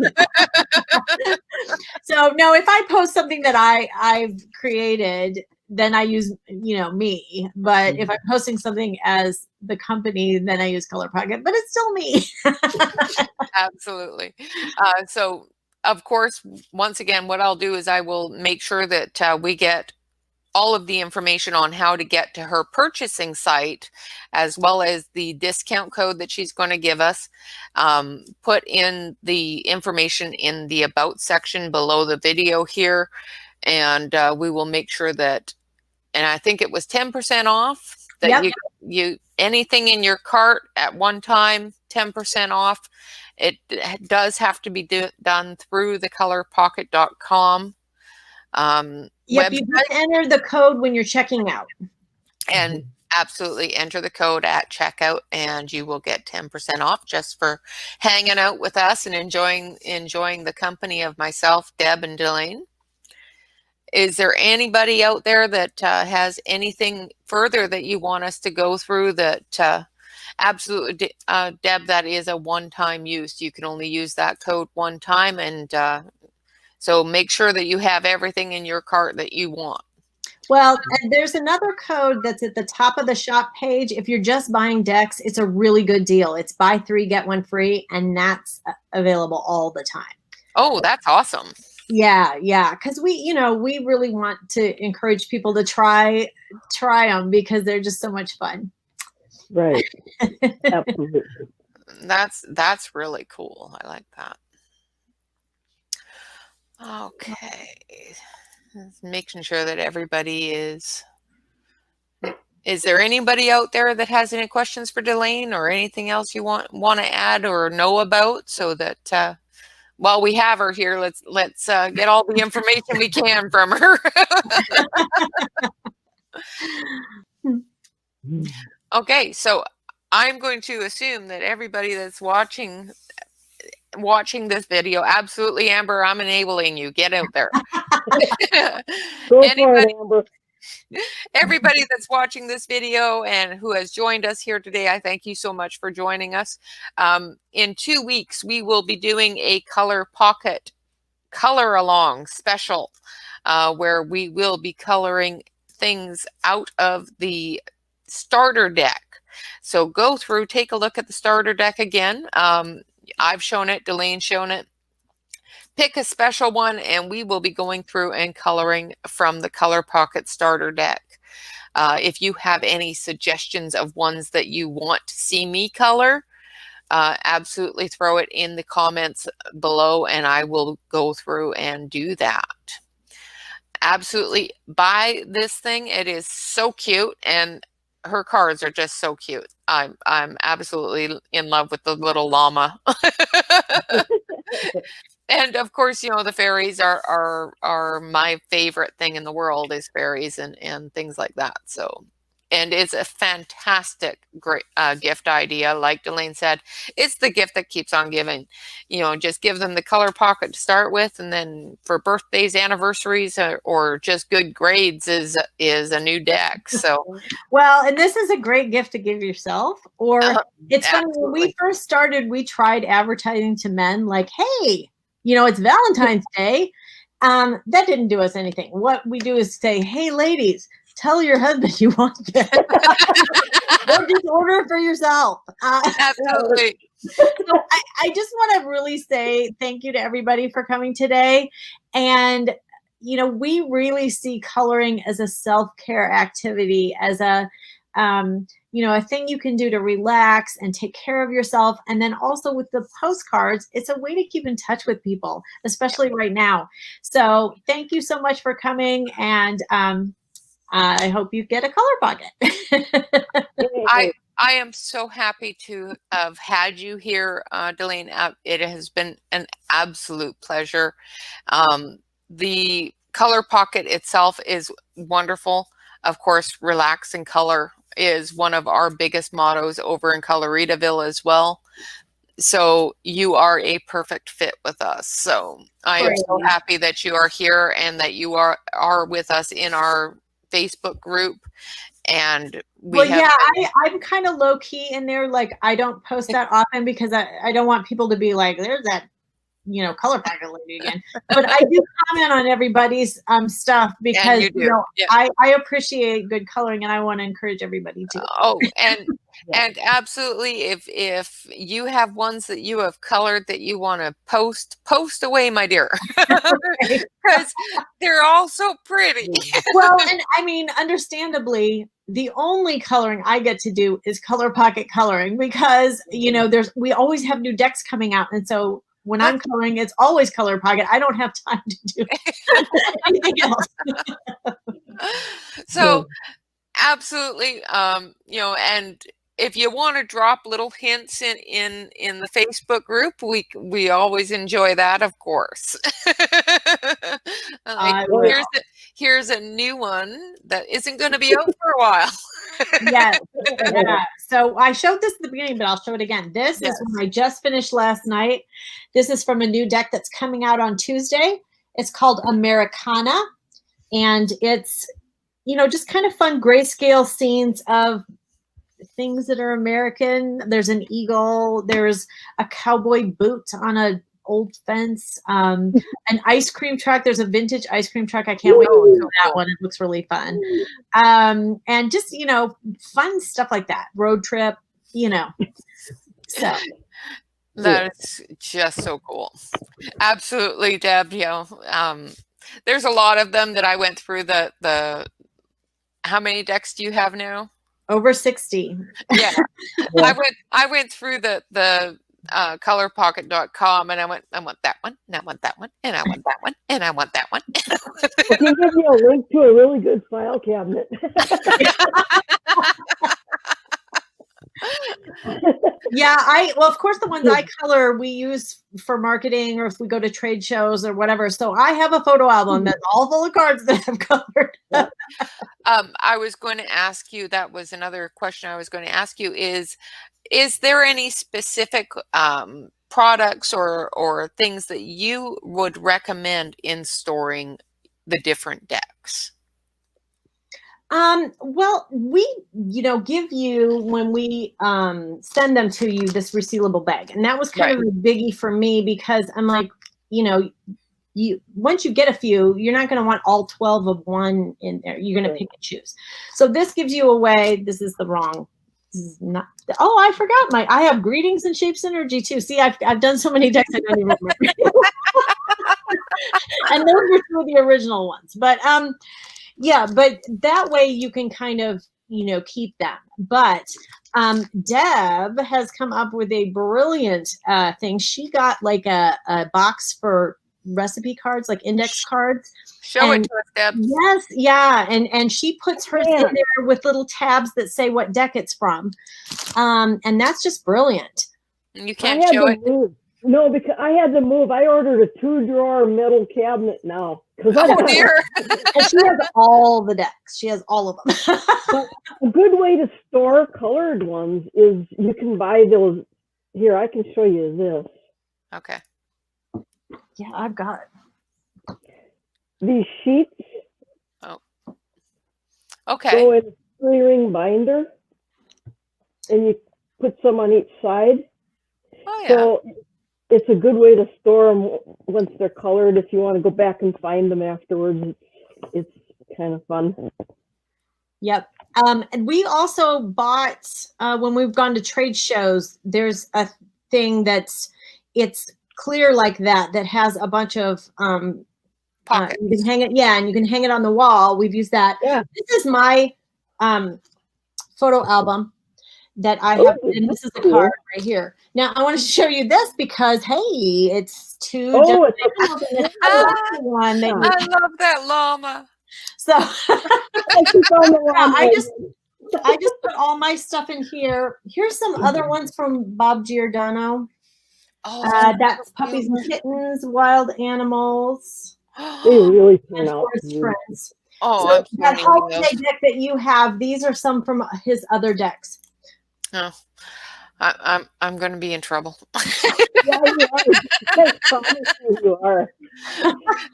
Speaker 2: So no, if I post something that I've created, then I use, me. But if I'm posting something as the company, then I use ColorPockit, but it's still me.
Speaker 1: Absolutely. So of course, once again, what I'll do is I will make sure that we get all of the information on how to get to her purchasing site, as well as the discount code that she's going to give us. Put in the information in the About section below the video here, and we will make sure that, and I think it was 10% off, that
Speaker 2: Yep.
Speaker 1: you anything in your cart at one time, 10% off. It does have to be done through the colorpockit.com
Speaker 2: Yep, you just enter the code when you're checking out.
Speaker 1: And absolutely enter the code at checkout, and you will get 10% off just for hanging out with us and enjoying the company of myself, Deb, and Delaine. Is there anybody out there that has anything further that you want us to go through? That absolutely, Deb, that is a one-time use. You can only use that code one time, and so make sure that you have everything in your cart that you want.
Speaker 2: Well, and there's another code that's at the top of the shop page. If you're just buying decks, it's a really good deal. It's buy 3, get 1 free, and that's available all the time.
Speaker 1: Oh, that's awesome.
Speaker 2: Yeah, because we really want to encourage people to try them because they're just so much fun.
Speaker 3: Right. Absolutely.
Speaker 1: That's really cool. I like that. Okay. Just making sure that everybody is. Is there anybody out there that has any questions for Delaine, or anything else you want to add or know about, so that while we have her here, let's get all the information we can from her. Okay, so I'm going to assume that everybody that's watching this video, absolutely, Amber, I'm enabling you. Get out there.
Speaker 3: Go for it, Amber.
Speaker 1: Everybody that's watching this video and who has joined us here today, I thank you so much for joining us. In 2 weeks, we will be doing a ColorPockit color along special, where we will be coloring things out of the starter deck. So go through, take a look at the starter deck again. I've shown it, Delaine's shown it. Pick a special one, and we will be going through and coloring from the ColorPockit starter deck. If you have any suggestions of ones that you want to see me color, absolutely throw it in the comments below, and I will go through and do that. Absolutely buy this thing. It is so cute, and her cards are just so cute. I'm absolutely in love with the little llama. And of course, the fairies are my favorite thing in the world, is fairies and things like that. So, and it's a fantastic, great gift idea. Like Delaine said, it's the gift that keeps on giving. Just give them the ColorPockit to start with, and then for birthdays, anniversaries, or just good grades is a new deck. So,
Speaker 2: well, and this is a great gift to give yourself. Or it's funny, when we first started, we tried advertising to men, like, hey, it's Valentine's Day. That didn't do us anything. What we do is say, hey, ladies, tell your husband you want this. Or just order it for yourself.
Speaker 1: Absolutely.
Speaker 2: So I just want to really say thank you to everybody for coming today. And, we really see coloring as a self-care activity, as a thing you can do to relax and take care of yourself. And then also with the postcards, it's a way to keep in touch with people, especially right now. So thank you so much for coming. And I hope you get a ColorPockit.
Speaker 1: I am so happy to have had you here, Delane. It has been an absolute pleasure. The ColorPockit itself is wonderful. Of course, relax and color is one of our biggest mottos over in Coloritaville as well. So you are a perfect fit with us. So I am so happy that you are here and that you are with us in our Facebook group. And
Speaker 2: I'm kind of low key in there. Like, I don't post that often because I don't want people to be like, there's that, ColorPockit lady again. But I do comment on everybody's stuff because I appreciate good coloring and I want to encourage everybody to.
Speaker 1: Oh, and absolutely, if you have ones that you have colored that you want to post away, my dear, because they're all so pretty.
Speaker 2: Well, and I mean, understandably, the only coloring I get to do is ColorPockit coloring because we always have new decks coming out, and so when I'm coloring, it's always ColorPockit. I don't have time to do anything else.
Speaker 1: So, absolutely, and if you want to drop little hints in the Facebook group, we always enjoy that, of course. Here's a new one that isn't going to be out for a while.
Speaker 2: Yes. Yeah. So I showed this at the beginning, but I'll show it again. This is one I just finished last night. This is from a new deck that's coming out on Tuesday. It's called Americana, and it's just kind of fun grayscale scenes of things that are American. There's an eagle. There's a cowboy boot on an old fence. An ice cream truck. There's a vintage ice cream truck. I can't wait to show that one. It looks really fun. And just, fun stuff like that. Road trip, So.
Speaker 1: That is just so cool. Absolutely, Deb. There's a lot of them that I went through the how many decks do you have now?
Speaker 2: Over 60.
Speaker 1: Yeah. I went through the colorpockit.com and I want that one, and I want that one, and I want that one, and I want that one.
Speaker 3: I can give you a link to a really good file cabinet.
Speaker 2: Well, of course, the ones I color we use for marketing or if we go to trade shows or whatever. So I have a photo album that's all full of cards that I've colored.
Speaker 1: I was going to ask you, that was another question I was going to ask you, is there any specific products or things that you would recommend in storing the different decks?
Speaker 2: Well, we, give you, when we send them to you, this resealable bag. And that was kind of a biggie for me because I'm like, once you get a few, you're not going to want all 12 of one in there. You're going to pick and choose. So this gives you a way. This is not. Oh, I forgot I have Greetings and Shape Synergy too. See, I've done so many decks I don't even remember. And those were two of the original ones. But but that way you can kind of, keep them. But Deb has come up with a brilliant thing. She got like a box for recipe cards, like index cards.
Speaker 1: Show it to us, Deb.
Speaker 2: Yes, yeah. And she puts hers in there with little tabs that say what deck it's from. And that's just brilliant.
Speaker 1: You can't show it.
Speaker 3: No, because I had to move. I ordered a 2-drawer metal cabinet now.
Speaker 1: Oh, dear.
Speaker 2: And she has all the decks. She has all of them.
Speaker 3: But a good way to store colored ones is you can buy those. Here, I can show you this.
Speaker 1: Okay.
Speaker 2: Yeah, I've got it.
Speaker 3: These sheets.
Speaker 1: Oh. Okay.
Speaker 3: Go in a 3-ring binder, and you put some on each side.
Speaker 1: Oh, yeah.
Speaker 3: So it's a good way to store them once they're colored. If you want to go back and find them afterwards, it's kind of fun.
Speaker 2: Yep. And we also bought, when we've gone to trade shows, there's a thing it's clear like that has a bunch of
Speaker 1: pockets.
Speaker 2: You can hang it, and you can hang it on the wall. We've used that.
Speaker 3: Yeah.
Speaker 2: This is my photo album that I have, and this is the card right here. Now I wanted to show you this because hey, it's two.
Speaker 1: I love that llama.
Speaker 2: So
Speaker 3: I keep on the
Speaker 2: yeah,
Speaker 3: wrong
Speaker 2: I just put all my stuff in here. Here's some other ones from Bob Giordano.
Speaker 1: Oh,
Speaker 2: That's Puppies and Kittens, Wild Animals,
Speaker 3: They really
Speaker 2: and
Speaker 3: turn out
Speaker 2: Forest
Speaker 3: good.
Speaker 2: Friends.
Speaker 1: oh,
Speaker 2: So
Speaker 1: I'm so
Speaker 2: that
Speaker 1: needing
Speaker 2: holiday
Speaker 1: those.
Speaker 2: deck that you have, these are some from his other decks.
Speaker 1: Oh, I'm going to be in trouble.
Speaker 3: Yeah, you are. I promise you are.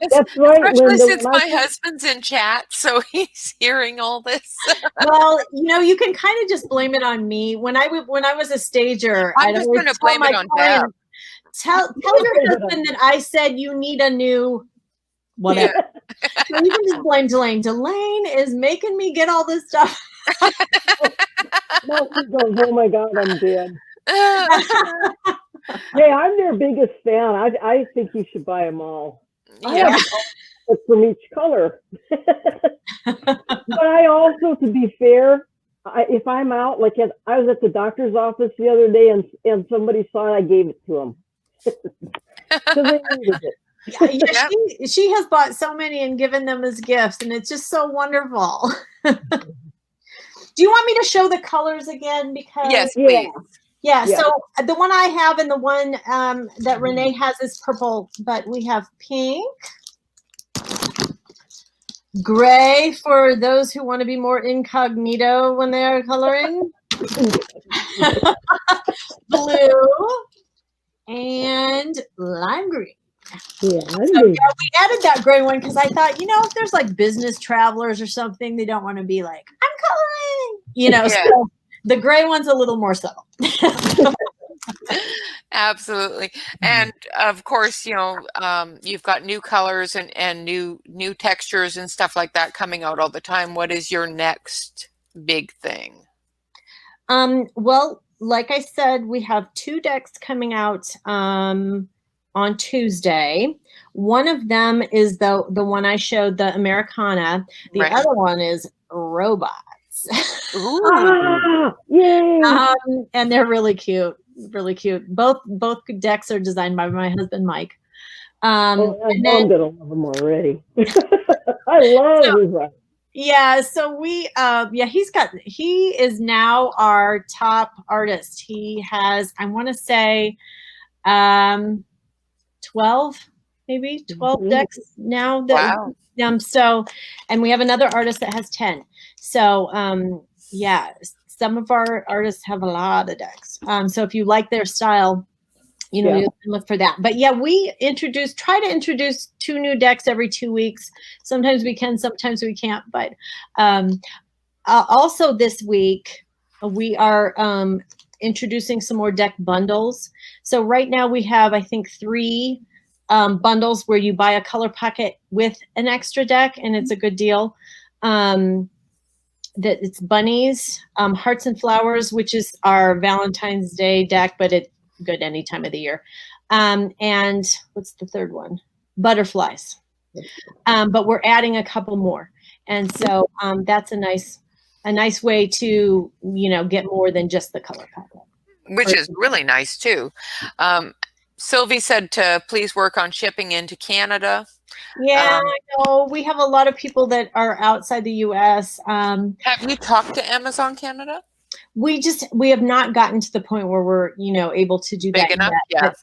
Speaker 3: That's right,
Speaker 1: Especially
Speaker 3: Linda.
Speaker 1: since my husband's in chat, so he's hearing all this.
Speaker 2: Well, you can kind of just blame it on me. When I was a stager,
Speaker 1: I'm
Speaker 2: I'd
Speaker 1: just
Speaker 2: always
Speaker 1: going to
Speaker 2: tell
Speaker 1: blame
Speaker 2: my
Speaker 1: it on Deb.
Speaker 2: client, tell your husband that I said you need a new whatever.
Speaker 1: Yeah.
Speaker 2: So you can just blame Delane. Delane is making me get all this stuff.
Speaker 3: No, he goes, oh my God, I'm dead. Hey, I'm their biggest fan. I think you should buy them all. I
Speaker 1: Yeah.
Speaker 3: have all from each color. But I also, to be fair, if I'm out, like I was at the doctor's office the other day and somebody saw it, I gave it to them. So they needed it.
Speaker 2: Yeah, she has bought so many and given them as gifts, and it's just so wonderful. Do you want me to show the colors again? Because
Speaker 1: Yes, please.
Speaker 2: Yeah, so the one I have and the one that Rene has is purple, but we have pink, gray for those who want to be more incognito when they are coloring, blue, and lime green.
Speaker 3: Yeah,
Speaker 2: So, we added that gray one because I thought, if there's like business travelers or something, they don't want to be like, I'm coloring, so the gray one's a little more subtle.
Speaker 1: Absolutely. And of course, you've got new colors and new textures and stuff like that coming out all the time. What is your next big thing?
Speaker 2: Well, like I said, we have 2 decks coming out on Tuesday. One of them is the one I showed, the Americana. The other one is robots.
Speaker 3: Yay!
Speaker 2: And they're really cute, really cute. Both decks are designed by my husband, Mike.
Speaker 3: I know I'm gonna love them already. I love robots.
Speaker 2: Yeah, so he is now our top artist. He has, I want to say, 12 decks now.
Speaker 1: Wow.
Speaker 2: So, and we have another artist that has 10. So, some of our artists have a lot of decks. So if you like their style, you can look for that. But we try to introduce 2 new decks every 2 weeks. Sometimes we can, sometimes we can't. But also this week, we are introducing some more deck bundles. So right now we have, I think, 3 bundles where you buy a ColorPockit with an extra deck, and it's a good deal. That it's bunnies, hearts and flowers, which is our Valentine's Day deck, but it's good any time of the year. And what's the third one? Butterflies. But we're adding a couple more, and so that's a nice way to get more than just the ColorPockit,
Speaker 1: which is really nice too. Sylvie said to please work on shipping into Canada.
Speaker 2: Yeah, I know. We have a lot of people that are outside the U.S.
Speaker 1: Have you talked to Amazon Canada?
Speaker 2: We have not gotten to the point where we're, able to do
Speaker 1: Big
Speaker 2: that
Speaker 1: enough,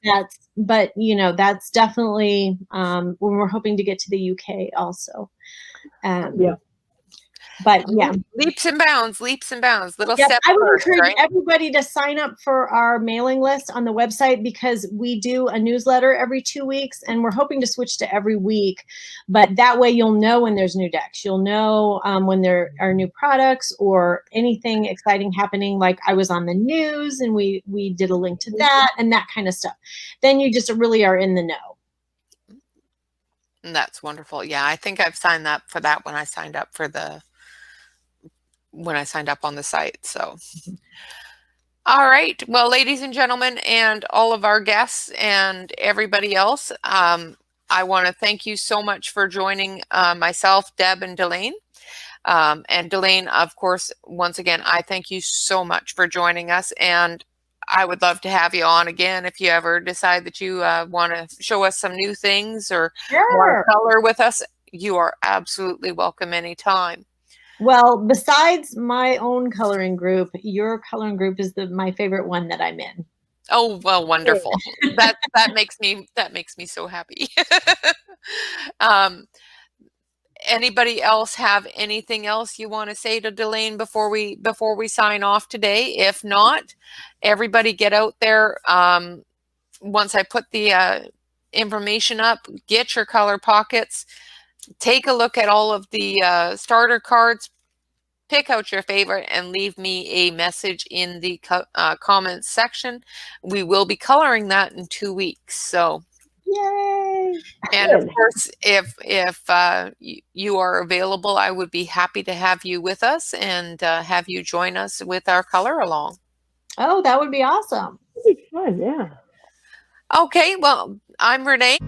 Speaker 2: yet. But that's definitely when we're hoping to get to the UK also. But
Speaker 1: leaps and bounds, little
Speaker 2: steps. I would
Speaker 1: first,
Speaker 2: encourage everybody to sign up for our mailing list on the website, because we do a newsletter every 2 weeks, and we're hoping to switch to every week. But that way you'll know when there's new decks. You'll know when there are new products or anything exciting happening. Like I was on the news and we did a link to that and that kind of stuff. Then you just really are in the know.
Speaker 1: And that's wonderful. Yeah, I think I've signed up for that when I signed up on the site. So, all right. Well, ladies and gentlemen, and all of our guests and everybody else, I want to thank you so much for joining myself, Deb, and Delane. And Delane, of course, once again, I thank you so much for joining us. And I would love to have you on again if you ever decide that you want to show us some new things or want to color with us. you are absolutely welcome anytime.
Speaker 2: Well, besides my own coloring group, your coloring group is my favorite one that I'm in.
Speaker 1: Oh, well, wonderful. that makes me so happy. Anybody else have anything else you want to say to Delane before we sign off today? If not, everybody get out there. Once I put the information up, get your ColorPockits. Take a look at all of the starter cards. Pick out your favorite and leave me a message in the comments section. We will be coloring that in 2 weeks. So,
Speaker 2: yay!
Speaker 1: And of course, if you are available, I would be happy to have you with us and have you join us with our color along.
Speaker 2: Oh, that would be awesome.
Speaker 3: It'd be fun, yeah.
Speaker 1: Okay, well, I'm Renee.